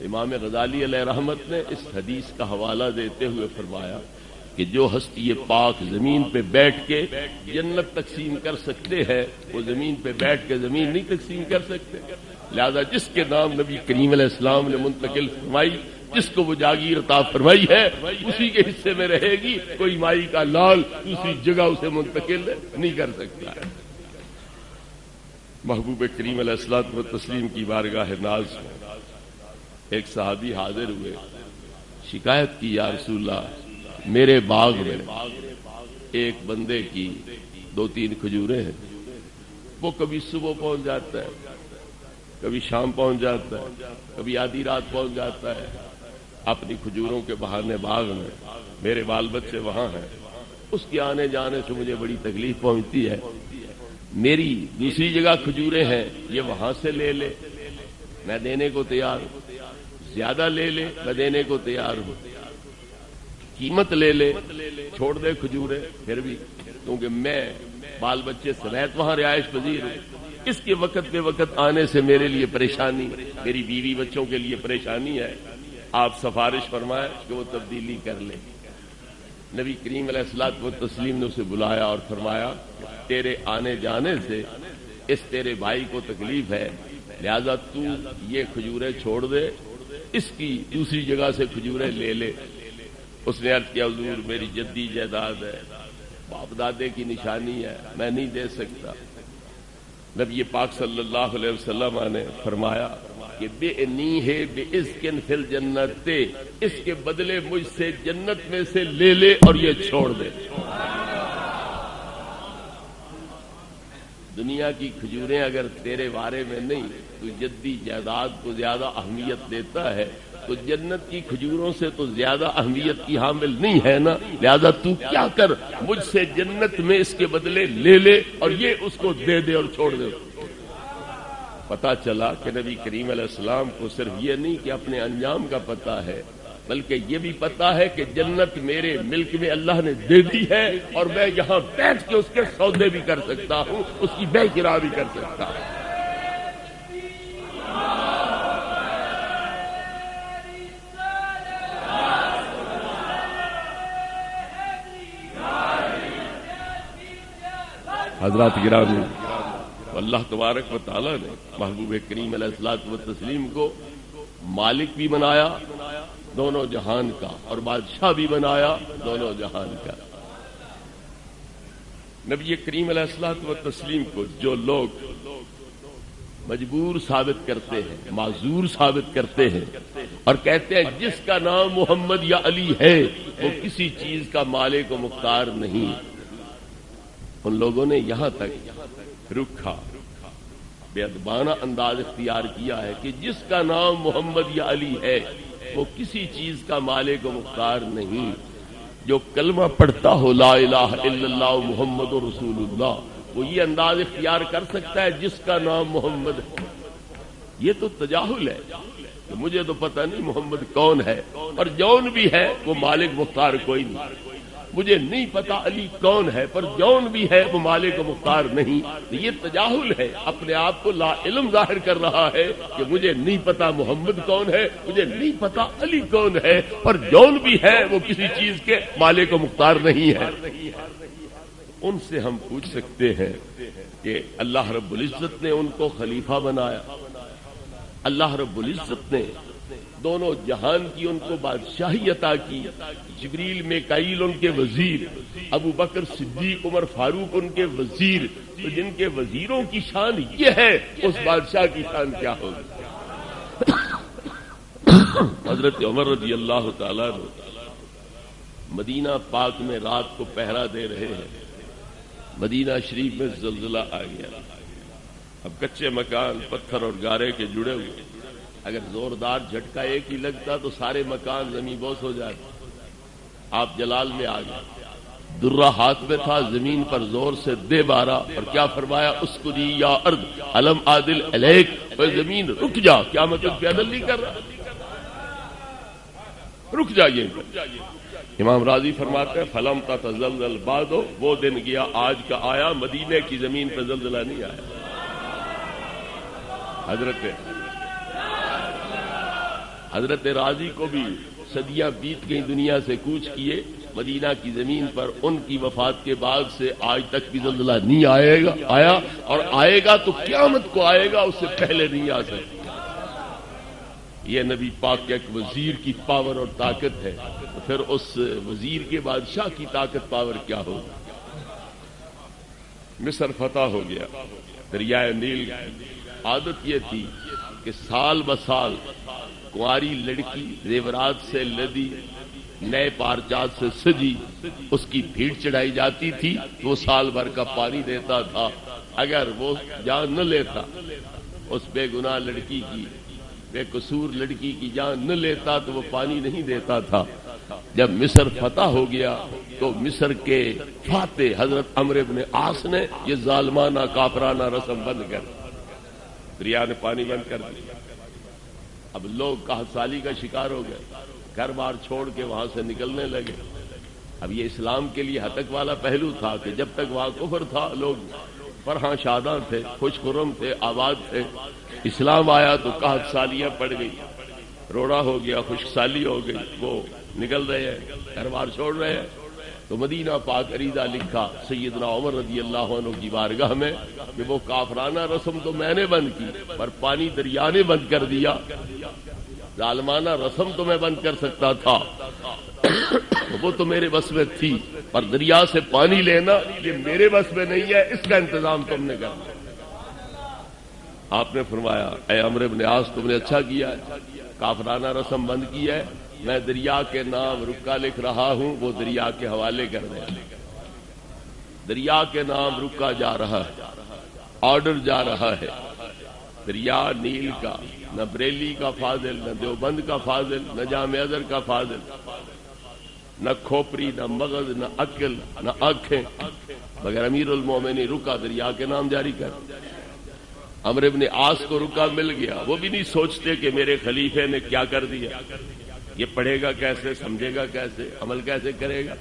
امام غزالی علیہ رحمت نے اس حدیث کا حوالہ دیتے ہوئے فرمایا کہ جو ہستی پاک زمین پہ بیٹھ کے جنت تقسیم کر سکتے ہیں وہ زمین پہ بیٹھ کے زمین نہیں تقسیم کر سکتے. لہذا جس کے نام نبی کریم علیہ السلام نے منتقل فرمائی، جس کو وہ جاگیر عطا فرمائی ہے، اسی کے حصے میں رہے گی. کوئی مائی کا لال دوسری جگہ اسے منتقل نہیں کر سکتا ہے. محبوب کریم علیہ الصلوۃ والتسلیم کی بارگاہ ناز میں ایک صحابی حاضر ہوئے، شکایت کی یا رسول اللہ میرے باغ میں ایک بندے کی 2-3 کھجوریں ہیں، وہ کبھی صبح پہنچ جاتا ہے، کبھی شام پہنچ جاتا ہے، کبھی آدھی رات پہنچ جاتا ہے اپنی کھجوروں کے بہانے باغ میں. میرے بال بچے وہاں ہیں، اس کے آنے جانے سے مجھے بڑی تکلیف پہنچتی ہے. میری دوسری جگہ کھجوریں ہیں، یہ وہاں سے لے لے، میں دینے کو تیار ہوں، زیادہ لے لے میں دینے کو تیار ہوں، قیمت لے لے چھوڑ دے کھجوریں پھر بھی، کیونکہ میں بال بچے سمیت وہاں رہائش پذیر ہوں. اس کے وقت بے وقت آنے سے میرے لیے پریشانی، میری بیوی بچوں کے لیے پریشانی ہے. آپ سفارش فرمائیں کہ وہ تبدیلی کر لیں. نبی کریم علیہ الصلوۃ والتسلیم نے اسے بلایا اور فرمایا تیرے آنے جانے سے اس تیرے بھائی کو تکلیف ہے، لہذا تو یہ کھجوریں چھوڑ دے، اس کی دوسری جگہ سے کھجوریں لے لے. اس نے عرض کیا حضور میری جدی جائیداد ہے، باپ دادے کی نشانی ہے، میں نہیں دے سکتا. نبی پاک صلی اللہ علیہ وسلم نے فرمایا کہ بے نی ہے بے اسکن فل جنت، اس کے بدلے مجھ سے جنت میں سے لے لے اور یہ چھوڑ دے. دنیا کی کھجوریں اگر تیرے بارے میں نہیں تو جدی جائیداد کو زیادہ اہمیت دیتا ہے، تو جنت کی کھجوروں سے تو زیادہ اہمیت کی حامل نہیں ہے نا. لہذا تو کیا کر، مجھ سے جنت میں اس کے بدلے لے لے اور یہ اس کو دے دے اور چھوڑ دے. پتا چلا کہ نبی کریم علیہ السلام کو صرف یہ نہیں کہ اپنے انجام کا پتہ ہے، بلکہ یہ بھی پتا ہے کہ جنت میرے ملک میں اللہ نے دے دی ہے اور میں یہاں بیٹھ کے اس کے سودے بھی کر سکتا ہوں، اس کی بے کرا بھی کر سکتا ہوں. حضرات گرامی، اللہ تبارک و تعالیٰ نے محبوب کریم علیہ الصلوۃ والتسلیم کو مالک بھی بنایا دونوں جہان کا اور بادشاہ بھی بنایا دونوں جہان کا. نبی کریم علیہ الصلوۃ والتسلیم کو جو لوگ مجبور ثابت کرتے ہیں، معذور ثابت کرتے ہیں اور کہتے ہیں جس کا نام محمد یا علی ہے وہ کسی چیز کا مالک و مختار نہیں، ان لوگوں نے یہاں تک رکھا بے ادبانہ انداز اختیار کیا ہے کہ جس کا نام محمد یا علی ہے وہ کسی چیز کا مالک و مختار نہیں. جو کلمہ پڑھتا ہو لا الہ الا اللہ محمد رسول اللہ، وہ یہ انداز اختیار کر سکتا ہے جس کا نام محمد ہے. یہ تو تجاہل ہے کہ مجھے تو پتہ نہیں محمد کون ہے، اور جون بھی ہے وہ مالک مختار کوئی نہیں. مجھے نہیں پتا علی کون ہے، پر جون بھی ہے وہ مالک و مختار نہیں. یہ تجاہل ہے، اپنے آپ کو لا علم ظاہر کر رہا ہے کہ مجھے نہیں پتا محمد کون ہے، مجھے نہیں پتا علی کون ہے، پر جون بھی ہے وہ کسی چیز کے مالک و مختار نہیں ہے. ان سے ہم پوچھ سکتے ہیں کہ اللہ رب العزت نے ان کو خلیفہ بنایا، اللہ رب العزت نے دونوں جہان کی ان کو بادشاہی عطا کی، جبریل میکائیل ان کے وزیر، ابو بکر صدیق عمر فاروق ان کے وزیر. تو جن کے وزیروں کی شان یہ ہے اس بادشاہ کی شان کیا ہوگی. حضرت عمر رضی اللہ تعالیٰ مدینہ پاک میں رات کو پہرا دے رہے ہیں. مدینہ شریف میں زلزلہ آ گیا. اب کچے مکان پتھر اور گارے کے جڑے ہوئے، اگر زوردار جھٹکا ایک ہی لگتا تو سارے مکان زمین بوس ہو جاتے. آپ جلال میں آ گئے، درہ ہاتھ میں تھا، زمین پر زور سے دے بارا اور کیا فرمایا اسکری یا ارض علم عادل علیک، اے زمین رک جا. کیا مطلب پیدل نہیں کر رہا، رک جائیے. امام راضی فرماتے ہیں فلم تتزلزل بعد، وہ دن گیا آج کا آیا، مدینے کی زمین پہ زلزلہ نہیں آیا. حضرت راضی کو بھی صدیاں بیت گئی دنیا سے کوچ کیے، مدینہ کی زمین پر ان کی وفات کے بعد سے آج تک بھی زلزلہ نہیں آیا اور آئے گا تو قیامت کو آئے گا، اس سے پہلے نہیں آ سکتا. یہ نبی پاک کے ایک وزیر کی پاور اور طاقت ہے، تو پھر اس وزیر کے بادشاہ کی طاقت پاور کیا ہوگی. مصر فتح ہو گیا، دریائے نیل. عادت یہ تھی کہ سال بسال کنواری لڑکی زیورات سے لدی نئے پارچات سے سجی اس کی بھیڑ چڑھائی جاتی تھی تو وہ سال بھر کا پانی دیتا تھا. اگر وہ جان نہ لیتا اس بے گناہ لڑکی کی، بے قصور لڑکی کی جان نہ لیتا تو وہ پانی نہیں دیتا تھا. جب مصر فتح ہو گیا تو مصر کے فاتح حضرت عمرو بن عاص نے یہ ظالمانہ کافرانہ رسم بند کر دریا نے پانی بند کر دیا. اب لوگ قحط سالی کا شکار ہو گئے، گھر بار چھوڑ کے وہاں سے نکلنے لگے. اب یہ اسلام کے لیے ہتک والا پہلو تھا کہ جب تک وہاں کفر تھا لوگ فرحاں شاداں تھے، خوش خرم تھے، آباد تھے. اسلام آیا تو قحط سالیاں پڑ گئی، روڑا ہو گیا، خشک سالی ہو گئی. وہ نکل رہے ہیں، گھر بار چھوڑ رہے ہیں. تو مدینہ پاک عریضہ لکھا سیدنا عمر رضی اللہ عنہ کی بارگاہ میں کہ وہ کافرانہ رسم تو میں نے بند کی پر پانی دریا نے بند کر دیا. ظالمانہ رسم تو میں بند کر سکتا تھا، وہ تو میرے بس میں تھی، پر دریا سے پانی لینا یہ میرے بس میں نہیں ہے، اس کا انتظام تم نے کرنا. آپ نے فرمایا اے عمرو بن عاص تم نے اچھا کیا ہے، کافرانہ رسم بند کی ہے. میں دریا کے نام رکا لکھ رہا ہوں، وہ دریا کے حوالے کر دیں. دریا کے نام رکا جا رہا ہے، آرڈر جا رہا ہے. دریا نیل کا نہ بریلی کا فاضل، نہ دیوبند کا فاضل، نہ جامع ازہر کا فاضل، نہ کھوپری، نہ مغز، نہ عقل، نہ آنکھیں، مگر امیر المومنین رکا دریا کے نام جاری کر. عمرو بن عاص کو رکا مل گیا. وہ بھی نہیں سوچتے کہ میرے خلیفے نے کیا کر دیا، یہ پڑھے گا کیسے، سمجھے گا کیسے، عمل کیسے کرے گا.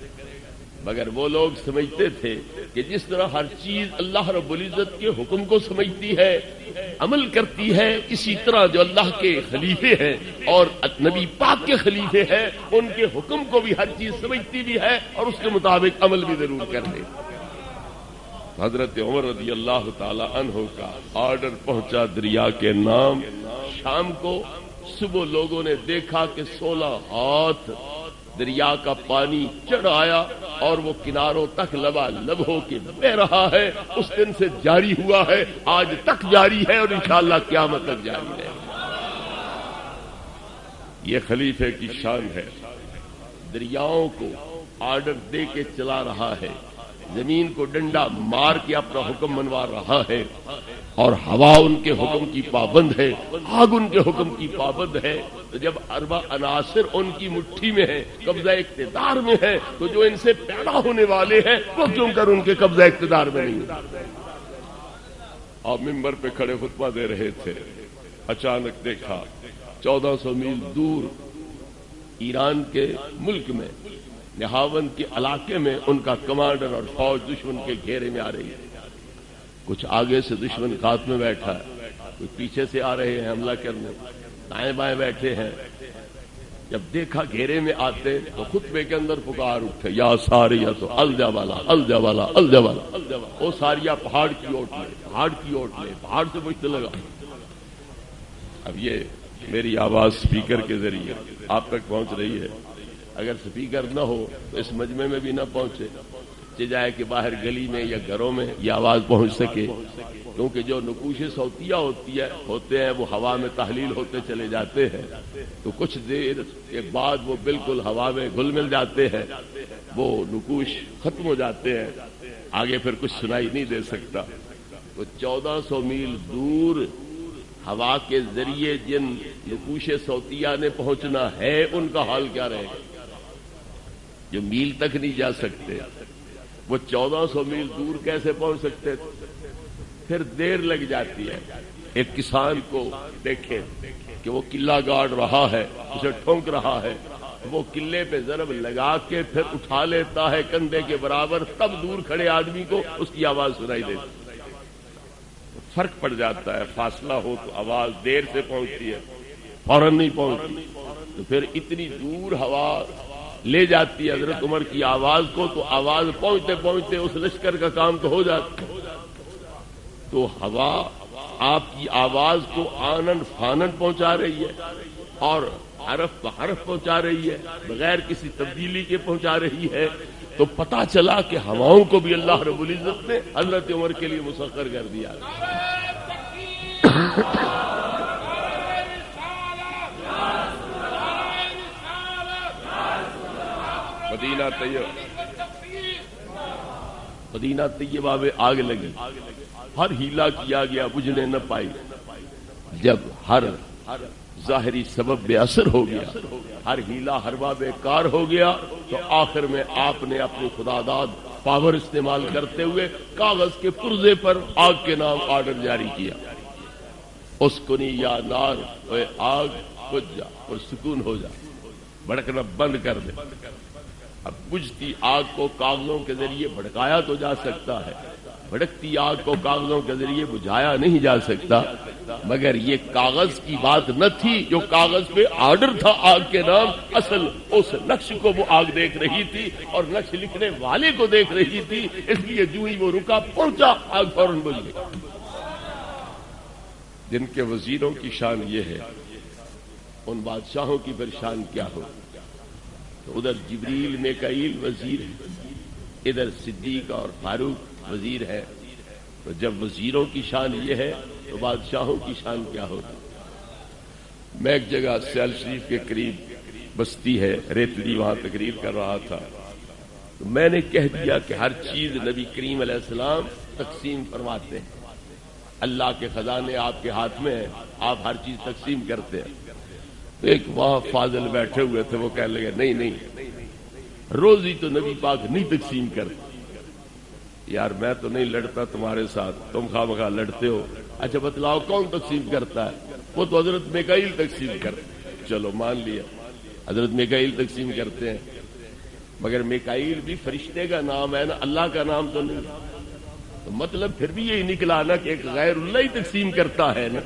مگر وہ لوگ سمجھتے تھے کہ جس طرح ہر چیز اللہ رب العزت کے حکم کو سمجھتی ہے، عمل کرتی ہے، اسی طرح جو اللہ کے خلیفے ہیں اور نبی پاک کے خلیفے ہیں ان کے حکم کو بھی ہر چیز سمجھتی بھی ہے اور اس کے مطابق عمل بھی ضرور کر لے. حضرت عمر رضی اللہ تعالی عنہ کا آرڈر پہنچا دریا کے نام. شام کو صبح لوگوں نے دیکھا کہ 16 ہاتھ دریا کا پانی چڑھ آیا اور وہ کناروں تک لبالب ہو کے بہ رہا ہے. اس دن سے جاری ہوا ہے، آج تک جاری ہے اور انشاءاللہ قیامت تک جاری رہے گا. یہ خلیفے کی شان ہے، دریاؤں کو آرڈر دے کے چلا رہا ہے، زمین کو ڈنڈا مار کے اپنا حکم منوا رہا ہے، اور ہوا ان کے حکم کی پابند ہے، آگ ان کے حکم کی پابند ہے. تو جب اربع عناصر ان کی مٹھی میں ہے، قبضہ اقتدار میں ہے، تو جو ان سے پیدا ہونے والے ہیں وہ کیوں کر ان کے قبضہ اقتدار میں نہیں. آپ ممبر پہ کھڑے خطبہ دے رہے تھے، اچانک دیکھا 1400 میل دور ایران کے ملک میں نہاون کے علاقے میں ان کا کمانڈر اور فوج دشمن کے گھیرے میں آ رہی ہے. کچھ آگے سے دشمن خات میں بیٹھا ہے، کچھ پیچھے سے آ رہے ہیں حملہ کرنے، دائیں بائیں بیٹھے ہیں. جب دیکھا گھیرے میں آتے تو خطبے کے اندر پکار اٹھے یا ساریہ تو الجا والا الجا والا الجا والا. وہ ساریہ پہاڑ کی اوٹ لے، پہاڑ کی اوٹ لے، پہاڑ سے پوچھنے لگا. اب یہ میری آواز سپیکر کے ذریعے آپ تک پہنچ رہی ہے، اگر سپیکر نہ ہو تو اس مجمع میں بھی نہ پہنچے، جائے کہ باہر گلی میں یا گھروں میں یہ آواز پہنچ سکے. کیونکہ جو نقوش صوتیہ ہوتے ہیں وہ ہوا میں تحلیل ہوتے چلے جاتے ہیں، تو کچھ دیر کے بعد وہ بالکل ہوا میں گل مل جاتے ہیں، وہ نقوش ختم ہو جاتے ہیں، آگے پھر کچھ سنائی نہیں دے سکتا. تو 1400 میل دور ہوا کے ذریعے جن نقوش صوتیہ نے پہنچنا ہے ان کا حال کیا رہے گا، جو میل تک نہیں جا سکتے. وہ 1400 میل دور کیسے پہنچ سکتے تھے؟ پھر دیر لگ جاتی ہے. ایک کسان کو دیکھیں کہ وہ قلعہ گاڑ رہا ہے، اسے ٹھونک رہا ہے، وہ قلعے پہ ضرب لگا کے پھر اٹھا لیتا ہے کندھے کے برابر، تب دور کھڑے آدمی کو اس کی آواز سنائی دیتی. فرق پڑ جاتا ہے، فاصلہ ہو تو آواز دیر سے پہنچتی ہے، فوراً نہیں پہنچتی. تو پھر اتنی دور ہوا لے جاتی ہے حضرت عمر کی آواز کو، تو آواز پہنچتے پہنچتے اس لشکر کا کام تو ہو جاتا. تو ہوا آپ کی آواز کو آنن فانن پہنچا رہی ہے اور حرف بحرف پہنچا رہی ہے، بغیر کسی تبدیلی کے پہنچا رہی ہے. تو پتا چلا کہ ہواؤں کو بھی اللہ رب العزت نے حضرت عمر کے لیے مسخر کر دیا. مدینہ طیبہ میں آگ لگی، ہر ہیلا کیا گیا، بجھنے نہ پائی۔ جب ہر ظاہری سبب بے اثر ہو گیا، ہر ہیلا ہروا بیکار ہو گیا، تو آخر میں آپ نے اپنی خداداد پاور استعمال کرتے ہوئے کاغذ کے پرزے پر آگ کے نام آرڈر جاری کیا، اسکنی یا نار، اے آگ بجھ جا اور سکون ہو جا، بھڑکنا بند کر دے۔ اب بجھتی آگ کو کاغذوں کے ذریعے بھڑکایا تو جا سکتا ہے، بھڑکتی آگ کو کاغذوں کے ذریعے بجھایا نہیں جا سکتا، مگر یہ کاغذ کی بات نہ تھی، جو کاغذ پہ آرڈر تھا آگ کے نام، اصل اس نقش کو وہ آگ دیکھ رہی تھی اور نقش لکھنے والے کو دیکھ رہی تھی، اس لیے جو ہی وہ رکا پہنچا آگ فوراً بجھ گئی۔ جن کے وزیروں کی شان یہ ہے، ان بادشاہوں کی پھر شان کیا ہو؟ تو ادھر جبریل میکائیل وزیر ہے، ادھر صدیق اور فاروق وزیر ہے، تو جب وزیروں کی شان یہ ہے تو بادشاہوں کی شان کیا ہوگی؟ میں ایک جگہ سیال شریف کے قریب بستی ہے ریتلی، وہاں تقریر کر رہا تھا، تو میں نے کہہ دیا کہ ہر چیز نبی کریم علیہ السلام تقسیم فرماتے ہیں، اللہ کے خزانے آپ کے ہاتھ میں ہیں، آپ ہر چیز تقسیم کرتے ہیں۔ تو ایک وہاں فاضل بیٹھے ہوئے تھے، وہ کہنے لگے نہیں، روزی تو نبی پاک نہیں تقسیم کرتے۔ یار میں تو نہیں لڑتا تمہارے ساتھ، تم خواہ مخواہ لڑتے ہو، اچھا بتلاؤ کون تقسیم کرتا ہے؟ وہ تو حضرت میکائیل تقسیم کرتے ہیں۔ چلو مان لیا حضرت میکائیل تقسیم کرتے ہیں، مگر میکائیل بھی فرشتے کا نام ہے نا، اللہ کا نام تو نہیں، تو مطلب پھر بھی یہی نکلا نا کہ ایک غیر اللہ ہی تقسیم کرتا ہے نا۔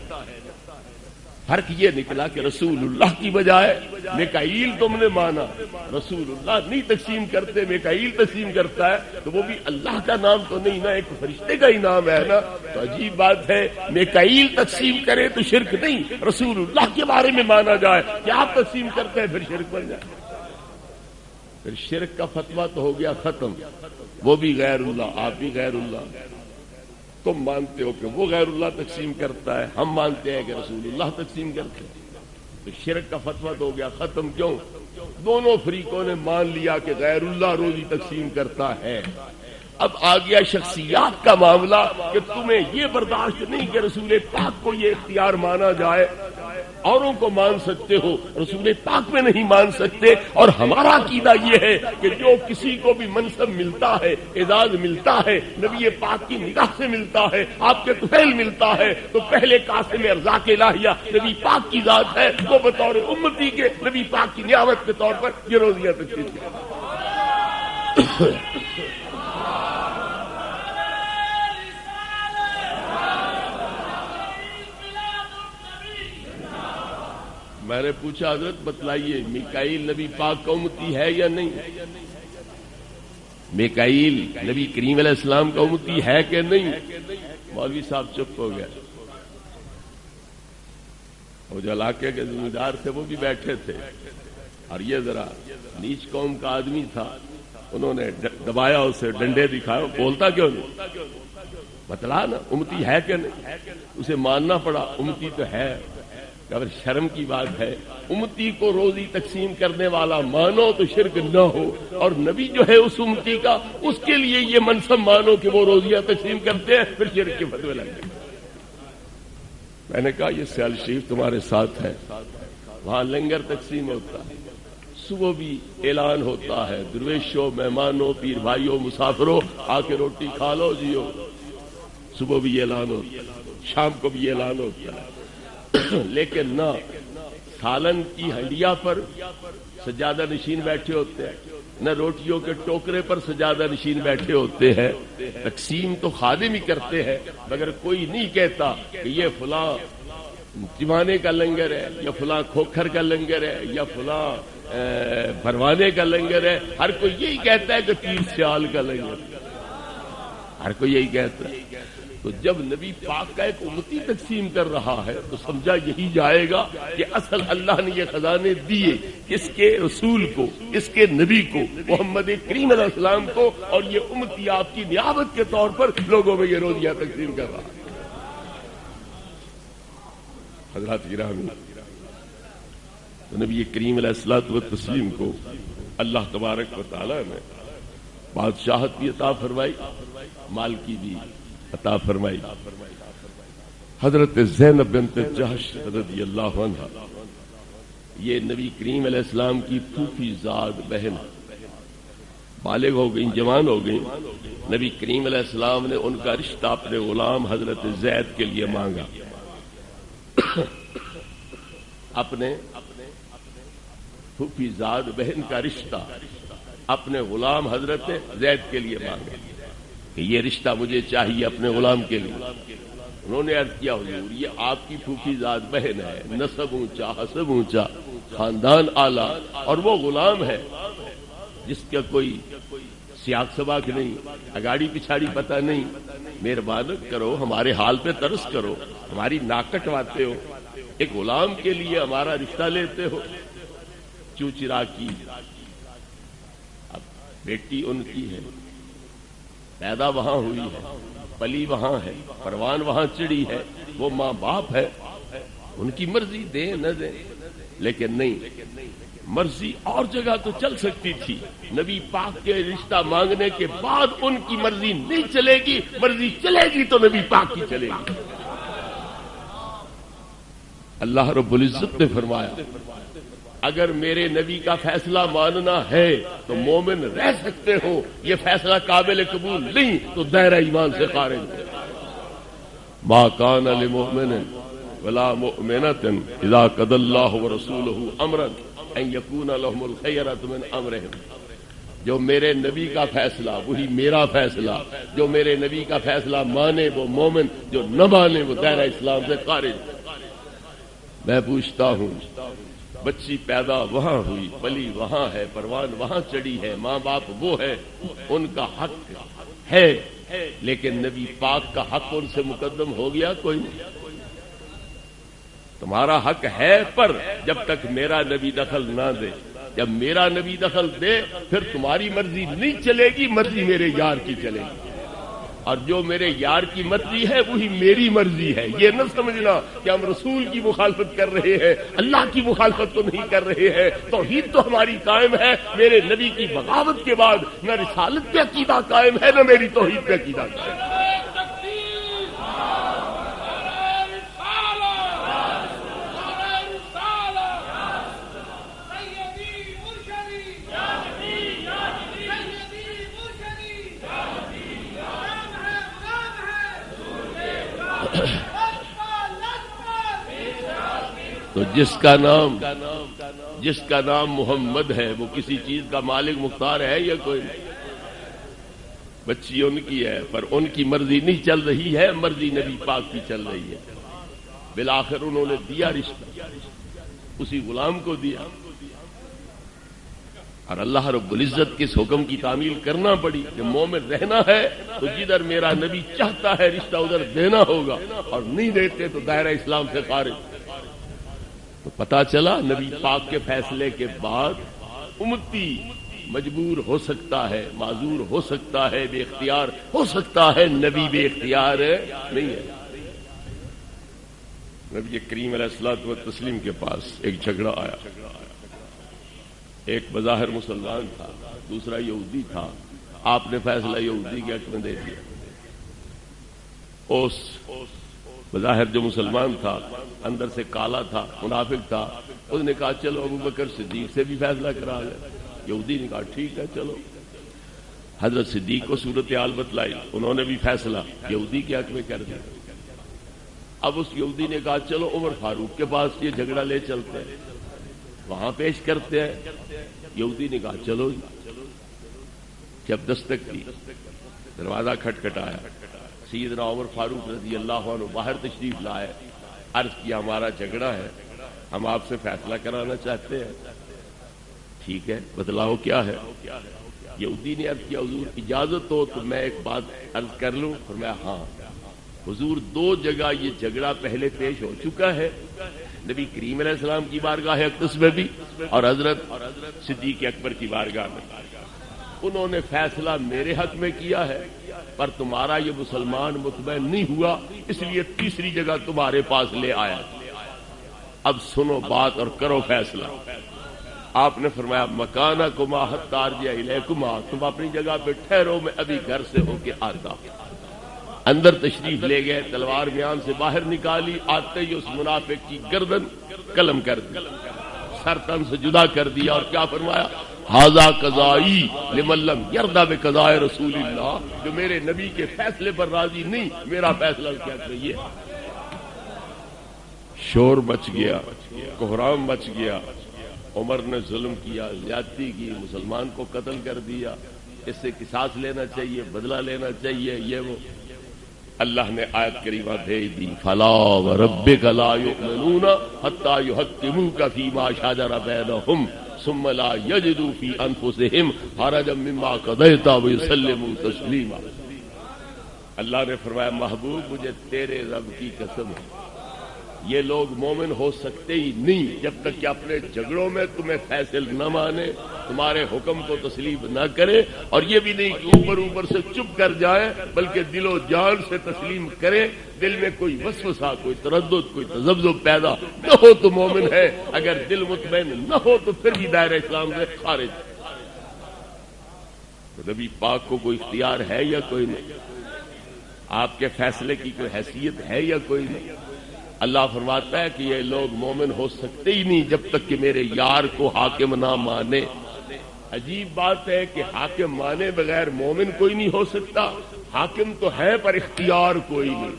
فرق یہ نکلا کہ رسول اللہ کی بجائے میکائیل تم نے مانا، رسول اللہ نہیں تقسیم کرتے، میکائیل تقسیم کرتا ہے، تو وہ بھی اللہ کا نام تو نہیں نا، ایک فرشتے کا ہی نام ہے نا۔ تو عجیب بات ہے، میکائیل تقسیم کرے تو شرک نہیں، رسول اللہ کے بارے میں مانا جائے کہ آپ تقسیم کرتے ہیں پھر شرک بن جائے، پھر شرک کا فتویٰ تو ہو گیا ختم۔ وہ بھی غیر اللہ، آپ بھی غیر اللہ، تم مانتے ہو کہ وہ غیر اللہ تقسیم کرتا ہے، ہم مانتے ہیں کہ رسول اللہ تقسیم کرتے ہیں، تو شرک کا فتویٰ تو ہو گیا ختم۔ کیوں؟ دونوں فریقوں نے مان لیا کہ غیر اللہ روزی تقسیم کرتا ہے۔ اب آ گیا شخصیات کا معاملہ کہ تمہیں یہ برداشت نہیں کہ رسول پاک کو یہ اختیار مانا جائے، اوروں کو مان سکتے ہو، رسول پاک میں نہیں مان سکتے۔ اور ہمارا عقیدہ یہ ہے کہ جو کسی کو بھی منصب ملتا ہے، اعزاز ملتا ہے، نبی پاک کی نگاہ سے ملتا ہے، آپ کے طفیل ملتا ہے، تو پہلے قاسم ارزاق الہیہ نبی پاک کی ذات ہے، وہ بطور امتی کے نبی پاک کی نعمت کے طور پر یہ روزیاں تقسیم کرتے۔ میں نے پوچھا حضرت بتلائیے میکائیل نبی پاک کا امتی ہے یا نہیں؟ میکائیل نبی کریم علیہ السلام کا امتی ہے کہ نہیں؟ مولوی صاحب چپ ہو گیا، وہ جو علاقے کے ذمہ دار تھے وہ بھی بیٹھے تھے، اور یہ ذرا نیچ قوم کا آدمی تھا، انہوں نے دبایا اسے، ڈنڈے دکھائے، بولتا کیوں نہیں؟ بتلا نا امتی ہے کہ نہیں؟ اسے ماننا پڑا، امتی تو ہے۔ اگر شرم کی بات ہے، امتی کو روزی تقسیم کرنے والا مانو تو شرک نہ ہو، اور نبی جو ہے اس امتی کا، اس کے لیے یہ منصب مانو کہ وہ روزیاں تقسیم کرتے ہیں، پھر شرک کے فتوے لگے۔ میں نے کہا یہ سیال شریف تمہارے ساتھ ہے، وہاں لنگر تقسیم ہوتا ہے، صبح بھی اعلان ہوتا ہے، درویشوں، مہمانوں، پیر بھائیوں، مسافروں، آ کے روٹی کھا لو جیو، صبح بھی اعلان ہوتا ہے، شام کو بھی اعلان ہوتا ہے، لیکن نہ سالن کی ہنڈیا پر سجادہ نشین بیٹھے ہوتے ہیں، نہ روٹیوں کے ٹوکرے پر سجادہ نشین بیٹھے ہوتے ہیں۔ تقسیم تو خادم ہی کرتے ہیں، مگر کوئی نہیں کہتا کہ یہ فلاں جمانے کا لنگر ہے، یا فلاں کھوکھر کا لنگر ہے، یا فلاں بھروانے کا لنگر ہے، ہر کوئی یہی کہتا ہے کہ پیر سیال کا لنگر، ہر کوئی یہی کہتا ہے۔ تو جب نبی پاک کا ایک امتی تقسیم کر رہا ہے تو سمجھا یہی جائے گا کہ اصل اللہ نے یہ خزانے دیے اس کے رسول کو، اس کے نبی کو، محمد کریم علیہ السلام کو، اور یہ امتی آپ کی نعمت کے طور پر لوگوں میں یہ روزیاں تقسیم کر رہا ہے۔ حضرات گرامی، تو نبی کریم علیہ الصلوۃ والتسلیم کو اللہ تبارک و تعالی نے بادشاہت بھی عطا فرمائی، مال کی بھی عطا فرمائی۔ حضرت زینب بنت جحش رضی اللہ عنہ یہ نبی کریم علیہ السلام کی پھوپھی زاد بہن بالغ ہو گئیں، جوان ہو گئیں۔ نبی کریم علیہ السلام نے ان کا رشتہ اپنے غلام حضرت زید کے لیے مانگا، اپنے پھوپھی زاد بہن کا رشتہ اپنے غلام حضرت زید کے لیے مانگا کہ یہ رشتہ مجھے چاہیے اپنے غلام کے لیے۔ انہوں نے عرض کیا حضور یہ آپ کی پھوپھی زاد بہن ہے، نسب اونچا، حسب اونچا، خاندان اعلیٰ، اور وہ غلام ہے جس کا کوئی سیاق سباق نہیں، اگاڑی پچھاڑی پتہ نہیں، مہربانی کرو ہمارے حال پہ ترس کرو، ہماری ناک کٹواتے ہو، ایک غلام کے لیے ہمارا رشتہ لیتے ہو۔ چوچرا کی اب بیٹی ان کی ہے، پیدا وہاں ہوئی ہے، پلی وہاں ہے، پروان وہاں چڑھی ہے، وہ ماں باپ ہے، ان کی مرضی دیں نہ دیں، لیکن نہیں، مرضی اور جگہ تو چل سکتی تھی، نبی پاک کے رشتہ مانگنے کے بعد ان کی مرضی نہیں چلے گی، مرضی چلے گی تو نبی پاک کی چلے گی۔ اللہ رب العزت نے فرمایا اگر میرے نبی کا فیصلہ ماننا ہے تو مومن رہ سکتے ہو، یہ فیصلہ قابل قبول نہیں تو دائرہ ایمان سے خارج۔ ما کان لمؤمن ولا مؤمنۃ اذا قضى الله ورسوله امرا ان يكون لهم الخيرة من امرهم۔ جو میرے نبی کا فیصلہ وہی میرا فیصلہ، جو میرے نبی کا فیصلہ مانے وہ مومن، جو نہ مانے وہ دائرہ اسلام سے خارج۔ میں پوچھتا ہوں بچی پیدا وہاں ہوئی، پلی وہاں ہے، پروان وہاں چڑھی ہے، ماں باپ وہ ہے، ان کا حق ہے، لیکن نبی پاک کا حق ان سے مقدم ہو گیا کوئی نہیں۔ تمہارا حق ہے پر جب تک میرا نبی دخل نہ دے، جب میرا نبی دخل دے پھر تمہاری مرضی نہیں چلے گی، مرضی میرے یار کی چلے گی، اور جو میرے یار کی مرضی ہے وہی میری مرضی ہے۔ یہ نہ سمجھنا کہ ہم رسول کی مخالفت کر رہے ہیں، اللہ کی مخالفت تو نہیں کر رہے ہیں، توحید تو ہماری قائم ہے۔ میرے نبی کی بغاوت کے بعد نہ رسالت پہ عقیدہ قائم ہے، نہ میری توحید پہ عقیدہ قائم ہے۔ تو جس کا نام محمد ہے وہ کسی چیز کا مالک مختار ہے یا کوئی نہیں؟ بچی ان کی ہے پر ان کی مرضی نہیں چل رہی ہے، مرضی نبی پاک کی چل رہی ہے۔ بالآخر انہوں نے دیا رشتہ، اسی غلام کو دیا، اور اللہ رب العزت کے اس حکم کی تعمیل کرنا پڑی کہ مومن رہنا ہے تو جدھر میرا نبی چاہتا ہے رشتہ ادھر دینا ہوگا، اور نہیں دیتے تو دائرہ اسلام سے خارج۔ تو پتا چلا نبی پاک کے فیصلے کے بعد امتی مجبور ہو سکتا ہے، معذور ہو سکتا ہے، بے اختیار ہو سکتا ہے، نبی بے اختیار نہیں ہے۔ نبی کریم علیہ الصلوۃ والتسلیم کے پاس ایک جھگڑا آیا، ایک بظاہر مسلمان تھا، دوسرا یہودی تھا، آپ نے فیصلہ یہودی کے حق میں دے دیا۔ اس بظاہر جو مسلمان تھا اندر سے کالا تھا، منافق تھا، اس نے کہا چلو ابو بکر صدیق سے بھی فیصلہ کرا لیں۔ یہودی نے کہا ٹھیک ہے چلو، حضرت صدیق کو صورتحال بتلائی، انہوں نے بھی فیصلہ یہودی کے حق میں کر دیا۔ اب اس یہودی نے کہا چلو عمر فاروق کے پاس یہ جھگڑا لے چلتے ہیں، وہاں پیش کرتے ہیں۔ یہودی نے کہا چلو۔ جب دستک کی، دروازہ کھٹکھٹایا، سیدنا عمر فاروق رضی اللہ عنہ باہر تشریف لائے، عرض کیا ہمارا جھگڑا ہے، ہم آپ سے فیصلہ کرانا چاہتے ہیں۔ ٹھیک ہے بتلاؤ کیا ہے؟ یہودی نے عرض کیا حضور اجازت ہو تو میں ایک بات عرض کر لوں؟ فرمایا ہاں۔ حضور دو جگہ یہ جھگڑا پہلے پیش ہو چکا ہے، نبی کریم علیہ السلام کی بارگاہ اقدس میں بھی اور حضرت صدیق اکبر کی بارگاہ میں۔ انہوں نے فیصلہ میرے حق میں کیا ہے، پر تمہارا یہ مسلمان مطمئن نہیں ہوا، اس لیے تیسری جگہ تمہارے پاس لے آیا۔ اب سنو بات اور کرو فیصلہ۔ آپ نے فرمایا مکانکما حتی ارجع الیکما، تم اپنی جگہ پہ ٹھہرو، میں ابھی گھر سے ہو کے آتا۔ اندر تشریف لے گئے، تلوار میان سے باہر نکالی، آتے ہی اس منافق کی گردن قلم کر دی، سر تن سے جدا کر دیا، اور کیا فرمایا؟ ھذا قضائی لمن لم یرضى بقضاء رسول اللہ، جو میرے نبی کے فیصلے پر راضی نہیں، میرا فیصلہ کیا چاہیے۔ شور مچ گیا، کوہرام مچ گیا، عمر نے ظلم کیا، زیادتی کی، مسلمان کو قتل کر دیا، اس سے قصاص لینا چاہیے، بدلہ لینا چاہیے، یہ وہ۔ اللہ نے آیت کریمہ بھیج دی، فلا وربک لا یؤمنون حتی یحکموک فیما شجر بینہم ثم لا یجدوا فی انفسہم حرجا مما قضیت ویسلموا تسلیما۔ اللہ نے فرمایا محبوب مجھے تیرے رب کی قسم ہے، یہ لوگ مومن ہو سکتے ہی نہیں جب تک کہ اپنے جھگڑوں میں تمہیں فیصل نہ مانے، تمہارے حکم کو تسلیم نہ کرے، اور یہ بھی نہیں کہ اوپر سے چپ کر جائے، بلکہ دل و جان سے تسلیم کرے، دل میں کوئی وسوسہ، کوئی تردد، کوئی تذبذب پیدا نہ ہو تو مومن ہے، اگر دل مطمئن نہ ہو تو پھر بھی دائرہ اسلام سے خارج۔ تو نبی پاک کو کوئی اختیار ہے یا کوئی نہیں؟ آپ کے فیصلے کی کوئی حیثیت ہے یا کوئی نہیں؟ اللہ فرماتا ہے کہ یہ لوگ مومن ہو سکتے ہی نہیں جب تک کہ میرے یار کو حاکم نہ مانے۔ عجیب بات ہے کہ حاکم مانے بغیر مومن کوئی نہیں ہو سکتا، حاکم تو ہے پر اختیار کوئی نہیں۔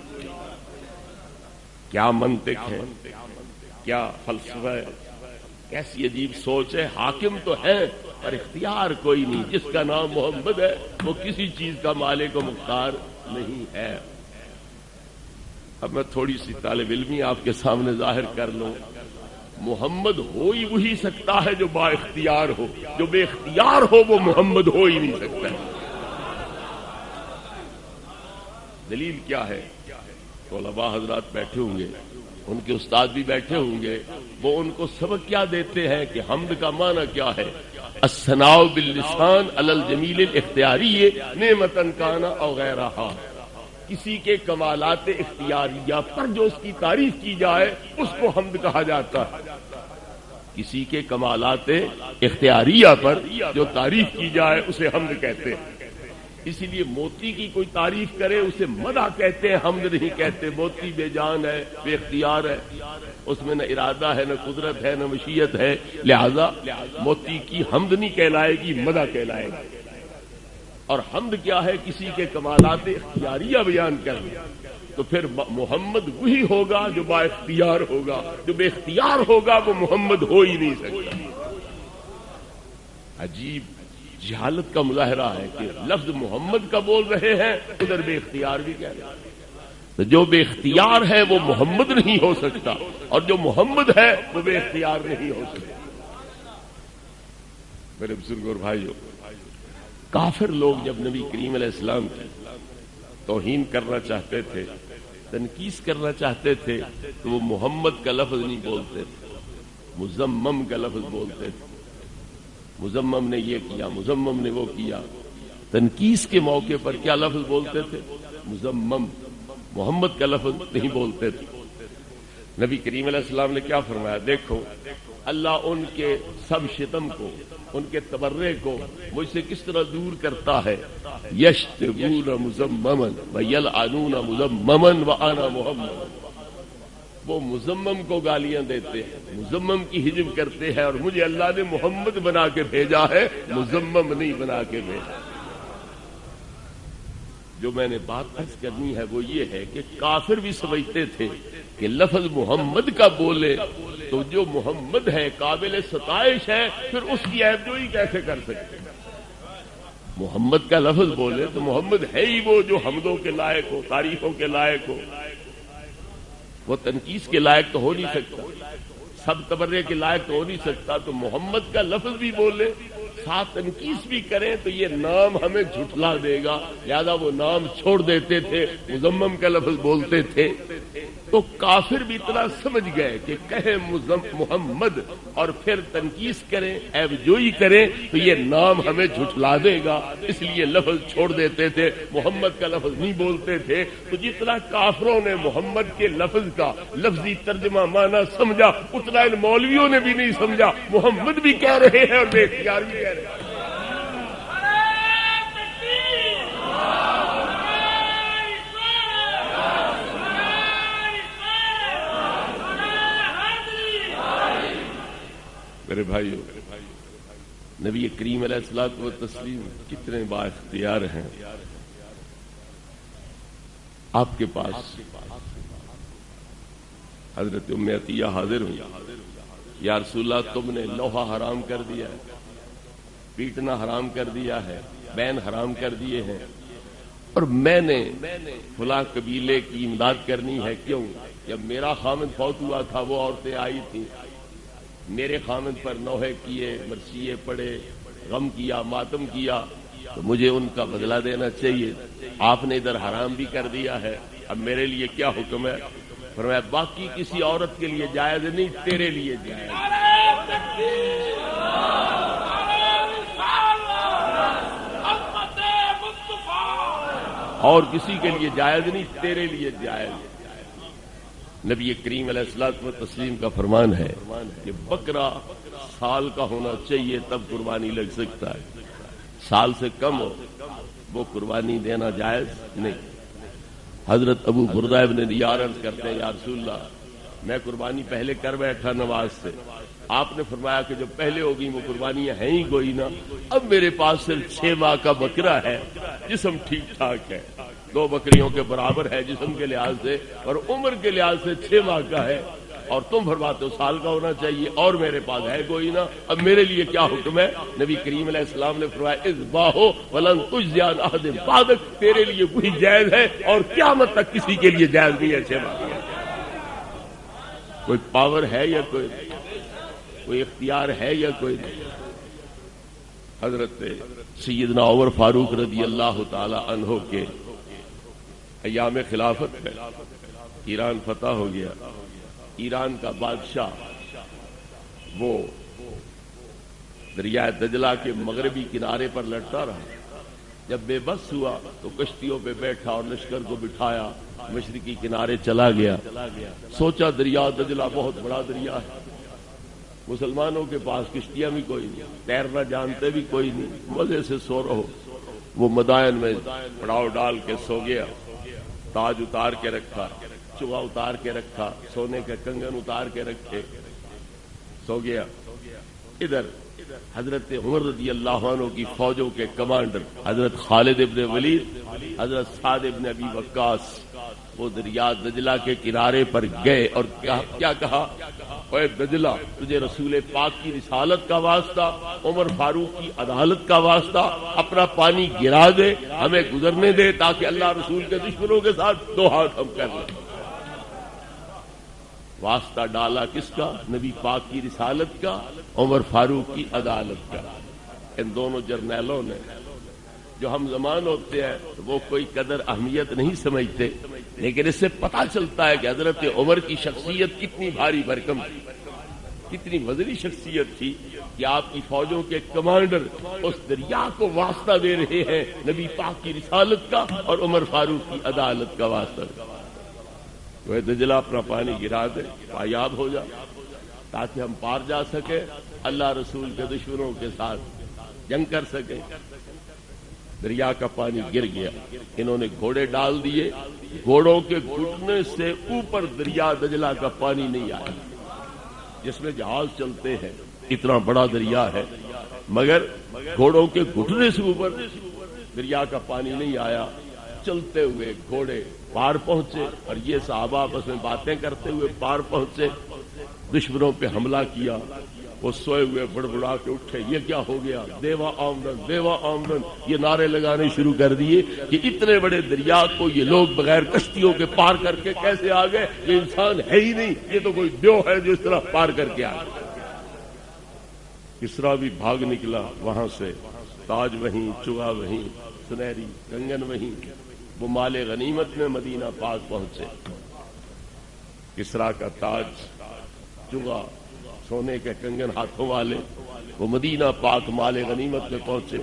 کیا منطق ہے، کیا فلسفہ ہے، کیسی عجیب سوچ ہے۔ حاکم تو ہے پر اختیار کوئی نہیں، جس کا نام محمد ہے وہ کسی چیز کا مالک و مختار نہیں ہے۔ اب میں تھوڑی سی طالب علمی آپ کے سامنے ظاہر کر لوں، محمد ہو ہی وہی سکتا ہے جو با اختیار ہو، جو بے اختیار ہو وہ محمد ہو ہی نہیں سکتا ہے۔ دلیل کیا ہے؟ علماء حضرات بیٹھے ہوں گے، ان کے استاد بھی بیٹھے ہوں گے، وہ ان کو سبق کیا دیتے ہیں کہ حمد کا معنی کیا ہے؟ الثناء باللسان علی الجمیل الاختیاری نعمتا کان او غیرہا، کسی کے کمالات اختیاریہ پر جو اس کی تعریف کی جائے اس کو حمد کہا جاتا ہے۔ کسی کے کمالات اختیاریہ پر جو تعریف کی جائے اسے حمد کہتے ہیں۔ اسی لیے موتی کی کوئی تعریف کرے اسے مدح کہتے ہیں، حمد نہیں کہتے۔ موتی بے جان ہے، بے اختیار ہے، اس میں نہ ارادہ ہے، نہ قدرت ہے، نہ مشیت ہے، لہذا موتی کی حمد نہیں کہلائے گی، مدح کہلائے گی۔ اور حمد کیا ہے؟ کسی کے کمالات اختیاریہ بیان کرنا۔ تو پھر محمد وہی ہوگا جو با اختیار ہوگا، جو بے اختیار ہوگا وہ محمد ہو ہی نہیں سکتا۔ عجیب جہالت کا مظاہرہ ہے کہ لفظ محمد کا بول رہے ہیں، ادھر بے اختیار بھی کہہ رہے ہیں۔ تو جو بے اختیار ہے وہ محمد نہیں ہو سکتا، اور جو محمد ہے وہ بے اختیار نہیں ہو سکتا۔ میرے بزرگوں اور بھائیوں، کافر لوگ جب نبی کریم علیہ السلام کی توہین کرنا چاہتے تھے، تنقیص کرنا چاہتے تھے، تو وہ محمد کا لفظ نہیں بولتے تھے، مزمم کا لفظ بولتے تھے۔ مزمم نے یہ کیا، مزمم نے وہ کیا۔ تنقیص کے موقع پر کیا لفظ بولتے تھے؟ مزمم، محمد کا لفظ نہیں بولتے تھے۔ نبی کریم علیہ السلام نے کیا فرمایا؟ دیکھو اللہ ان کے سب شتم کو، ان کے تبرے کو مجھ سے کس طرح دور کرتا ہے۔ یشتمون مزمما ویلعنون مزمما وانا محمد، وہ مزمم کو گالیاں دیتے ہیں، مزمم کی ہجم کرتے ہیں، اور مجھے اللہ نے محمد بنا کے بھیجا ہے، مزمم نہیں بنا کے بھیجا۔ جو میں نے بات عرض کرنی ہے وہ یہ ہے کہ کافر بھی سمجھتے تھے کہ لفظ محمد کا بولے تو جو محمد ہے قابل ستائش ہے، پھر اس کی عیب جوئی کیسے کر سکتے؟ محمد کا لفظ بولے تو محمد ہے ہی وہ جو حمدوں کے لائق ہو، تعریفوں کے لائق ہو، وہ تنقیص کے لائق تو ہو نہیں سکتا، سب تبرے کے لائق تو ہو نہیں سکتا۔ تو محمد کا لفظ بھی بولے، ساتھ تنقیص بھی کریں تو یہ نام ہمیں جھٹلا دے گا، لہذا وہ نام چھوڑ دیتے تھے، مزمم کا لفظ بولتے تھے۔ تو کافر بھی اتنا سمجھ گئے کہ کہیں محمد اور پھر تنقیس کریں، عیب جوئی کریں تو یہ نام ہمیں جھٹلا دے گا، اس لیے لفظ چھوڑ دیتے تھے، محمد کا لفظ نہیں بولتے تھے۔ تو جتنا کافروں نے محمد کے لفظ کا لفظی ترجمہ معنی سمجھا، اتنا ان مولویوں نے بھی نہیں سمجھا۔ محمد بھی کہہ رہے ہیں اور بے اختیار بھی کہہ رہے ہیں۔ میرے بھائیو، نبی کریم علیہ الصلوۃ والتسلیم کتنے با اختیار ہیں۔ آپ کے پاس حضرت ام عطیہ حاضر ہوئی، یا رسول اللہ تم نے لوہا حرام کر دیا ہے، پیٹنا حرام کر دیا ہے، بین حرام کر دیے ہیں، اور میں نے فلاں قبیلے کی امداد کرنی ہے۔ کیوں؟ جب میرا خامد فوت ہوا تھا وہ عورتیں آئی تھیں، میرے خامد پر نوحے کیے، مرثیے پڑے، غم کیا، ماتم کیا، تو مجھے ان کا بدلہ دینا چاہیے۔ آپ نے ادھر حرام بھی کر دیا ہے، اب میرے لیے کیا حکم ہے؟ فرمایا باقی کسی عورت کے لیے جائز نہیں، تیرے لیے جائز، اور کسی کے لیے جائز نہیں، تیرے لیے جائز۔ نبی کریم علیہ الصلوۃ والتسلیم کا فرمان ہے کہ بکرا سال کا ہونا چاہیے تب قربانی لگ سکتا ہے، سال سے کم ہو وہ قربانی دینا جائز نہیں۔ حضرت ابو بردہ ابن دیار عرض کرتے ہیں، یا رسول اللہ میں قربانی پہلے کر بیٹھا نواز سے، آپ نے فرمایا کہ جو پہلے ہوگی وہ قربانیاں ہیں ہی کوئی نہ، اب میرے پاس صرف 6 ماہ کا بکرا ہے، جسم ٹھیک ٹھاک ہے، 2 بکریوں کے برابر ہے جسم کے لحاظ سے اور عمر کے لحاظ سے 6 ماہ کا ہے، اور تم فرماتے ہو سال کا ہونا چاہیے، اور میرے پاس ہے کوئی نہ، اب میرے لیے کیا حکم ہے؟ نبی کریم علیہ السلام نے فرمایا اذبحوا ولن تجزی عن احد بعدک، تیرے لیے وہی جائز ہے اور قیامت تک کسی کے لیے جائز نہیں ہے 6 ماہ کا۔ کوئی پاور ہے یا کوئی اختیار ہے یا کوئی نہیں؟ حضرت سیدنا عمر فاروق رضی اللہ تعالی عنہ کے ایام خلافت میں ایران فتح ہو گیا، ایران کا بادشاہ وہ دریائے دجلہ کے مغربی کنارے پر لڑتا رہا، جب بے بس ہوا تو کشتیوں پہ بیٹھا اور لشکر کو بٹھایا مشرقی کنارے چلا گیا، سوچا دریا دجلہ بہت بڑا دریا ہے، مسلمانوں کے پاس کشتیاں بھی کوئی نہیں، تیرنا جانتے بھی کوئی نہیں، مزے سے سو رہو۔ وہ مدائن میں پڑاؤ ڈال کے سو گیا، تاج اتار کے رکھا، چوغا اتار کے رکھا، سونے کے کنگن اتار کے رکھے، سو گیا۔ ادھر حضرت عمر رضی اللہ عنہ کی فوجوں کے کمانڈر حضرت خالد ابن ولید، حضرت سعد ابن ابی وقاص وہ دریا دجلہ کے کنارے پر گئے اور کیا کہا؟ اے دجلہ تجھے رسول پاک کی رسالت کا واسطہ، عمر فاروق کی عدالت کا واسطہ اپنا پانی گرا دے، ہمیں گزرنے دے تاکہ اللہ رسول کے دشمنوں کے ساتھ 2 ہاتھ ہم کر لیں۔ واسطہ ڈالا کس کا؟ نبی پاک کی رسالت کا، عمر فاروق کی عدالت کا۔ ان دونوں جرنیلوں نے، جو ہم زمان ہوتے ہیں وہ کوئی قدر اہمیت نہیں سمجھتے، لیکن اس سے پتہ چلتا ہے کہ حضرت عمر کی شخصیت کتنی بھاری بھرکم تھی، کتنی وزنی شخصیت تھی کہ آپ کی فوجوں کے کمانڈر اس دریا کو واسطہ دے رہے ہیں نبی پاک کی رسالت کا اور عمر فاروق کی عدالت کا واسطہ۔ وہ دجلہ اپنا پانی گرا دے، پایاب ہو جا، تاکہ ہم پار جا سکیں، اللہ رسول کے دشمنوں کے ساتھ جنگ کر سکیں۔ دریا کا پانی گر گیا، انہوں نے گھوڑے ڈال دیے، گھوڑوں کے گھٹنے سے اوپر دریا دجلہ کا پانی نہیں آیا، جس میں جہاز چلتے ہیں، اتنا بڑا دریا ہے، مگر گھوڑوں کے گھٹنے سے اوپر دریا کا پانی نہیں آیا۔ چلتے ہوئے گھوڑے پار پہنچے اور یہ صحابہ آپس میں باتیں کرتے ہوئے پار پہنچے، دشمنوں پہ حملہ کیا۔ وہ سوئے ہوئے بڑبڑا کے اٹھے، یہ کیا ہو گیا؟ دیوا آمدن، دیوا آمدن، یہ نعرے لگانے شروع کر دیے کہ اتنے بڑے دریا کو یہ لوگ بغیر کشتیوں کے پار کر کے کیسے آ گئے؟ یہ انسان ہے ہی نہیں، یہ تو کوئی دیو ہے جو اس طرح پار کر کے آ گیا۔ کسرا بھی بھاگ نکلا وہاں سے، تاج وہیں، چوغا وہیں، سنہری کنگن وہیں، وہ مال غنیمت میں مدینہ پاک پہنچے۔ کسرا کا تاج چگا، سونے کے کنگن ہاتھوں والے، وہ مدینہ پاک مال غنیمت میں پہنچے،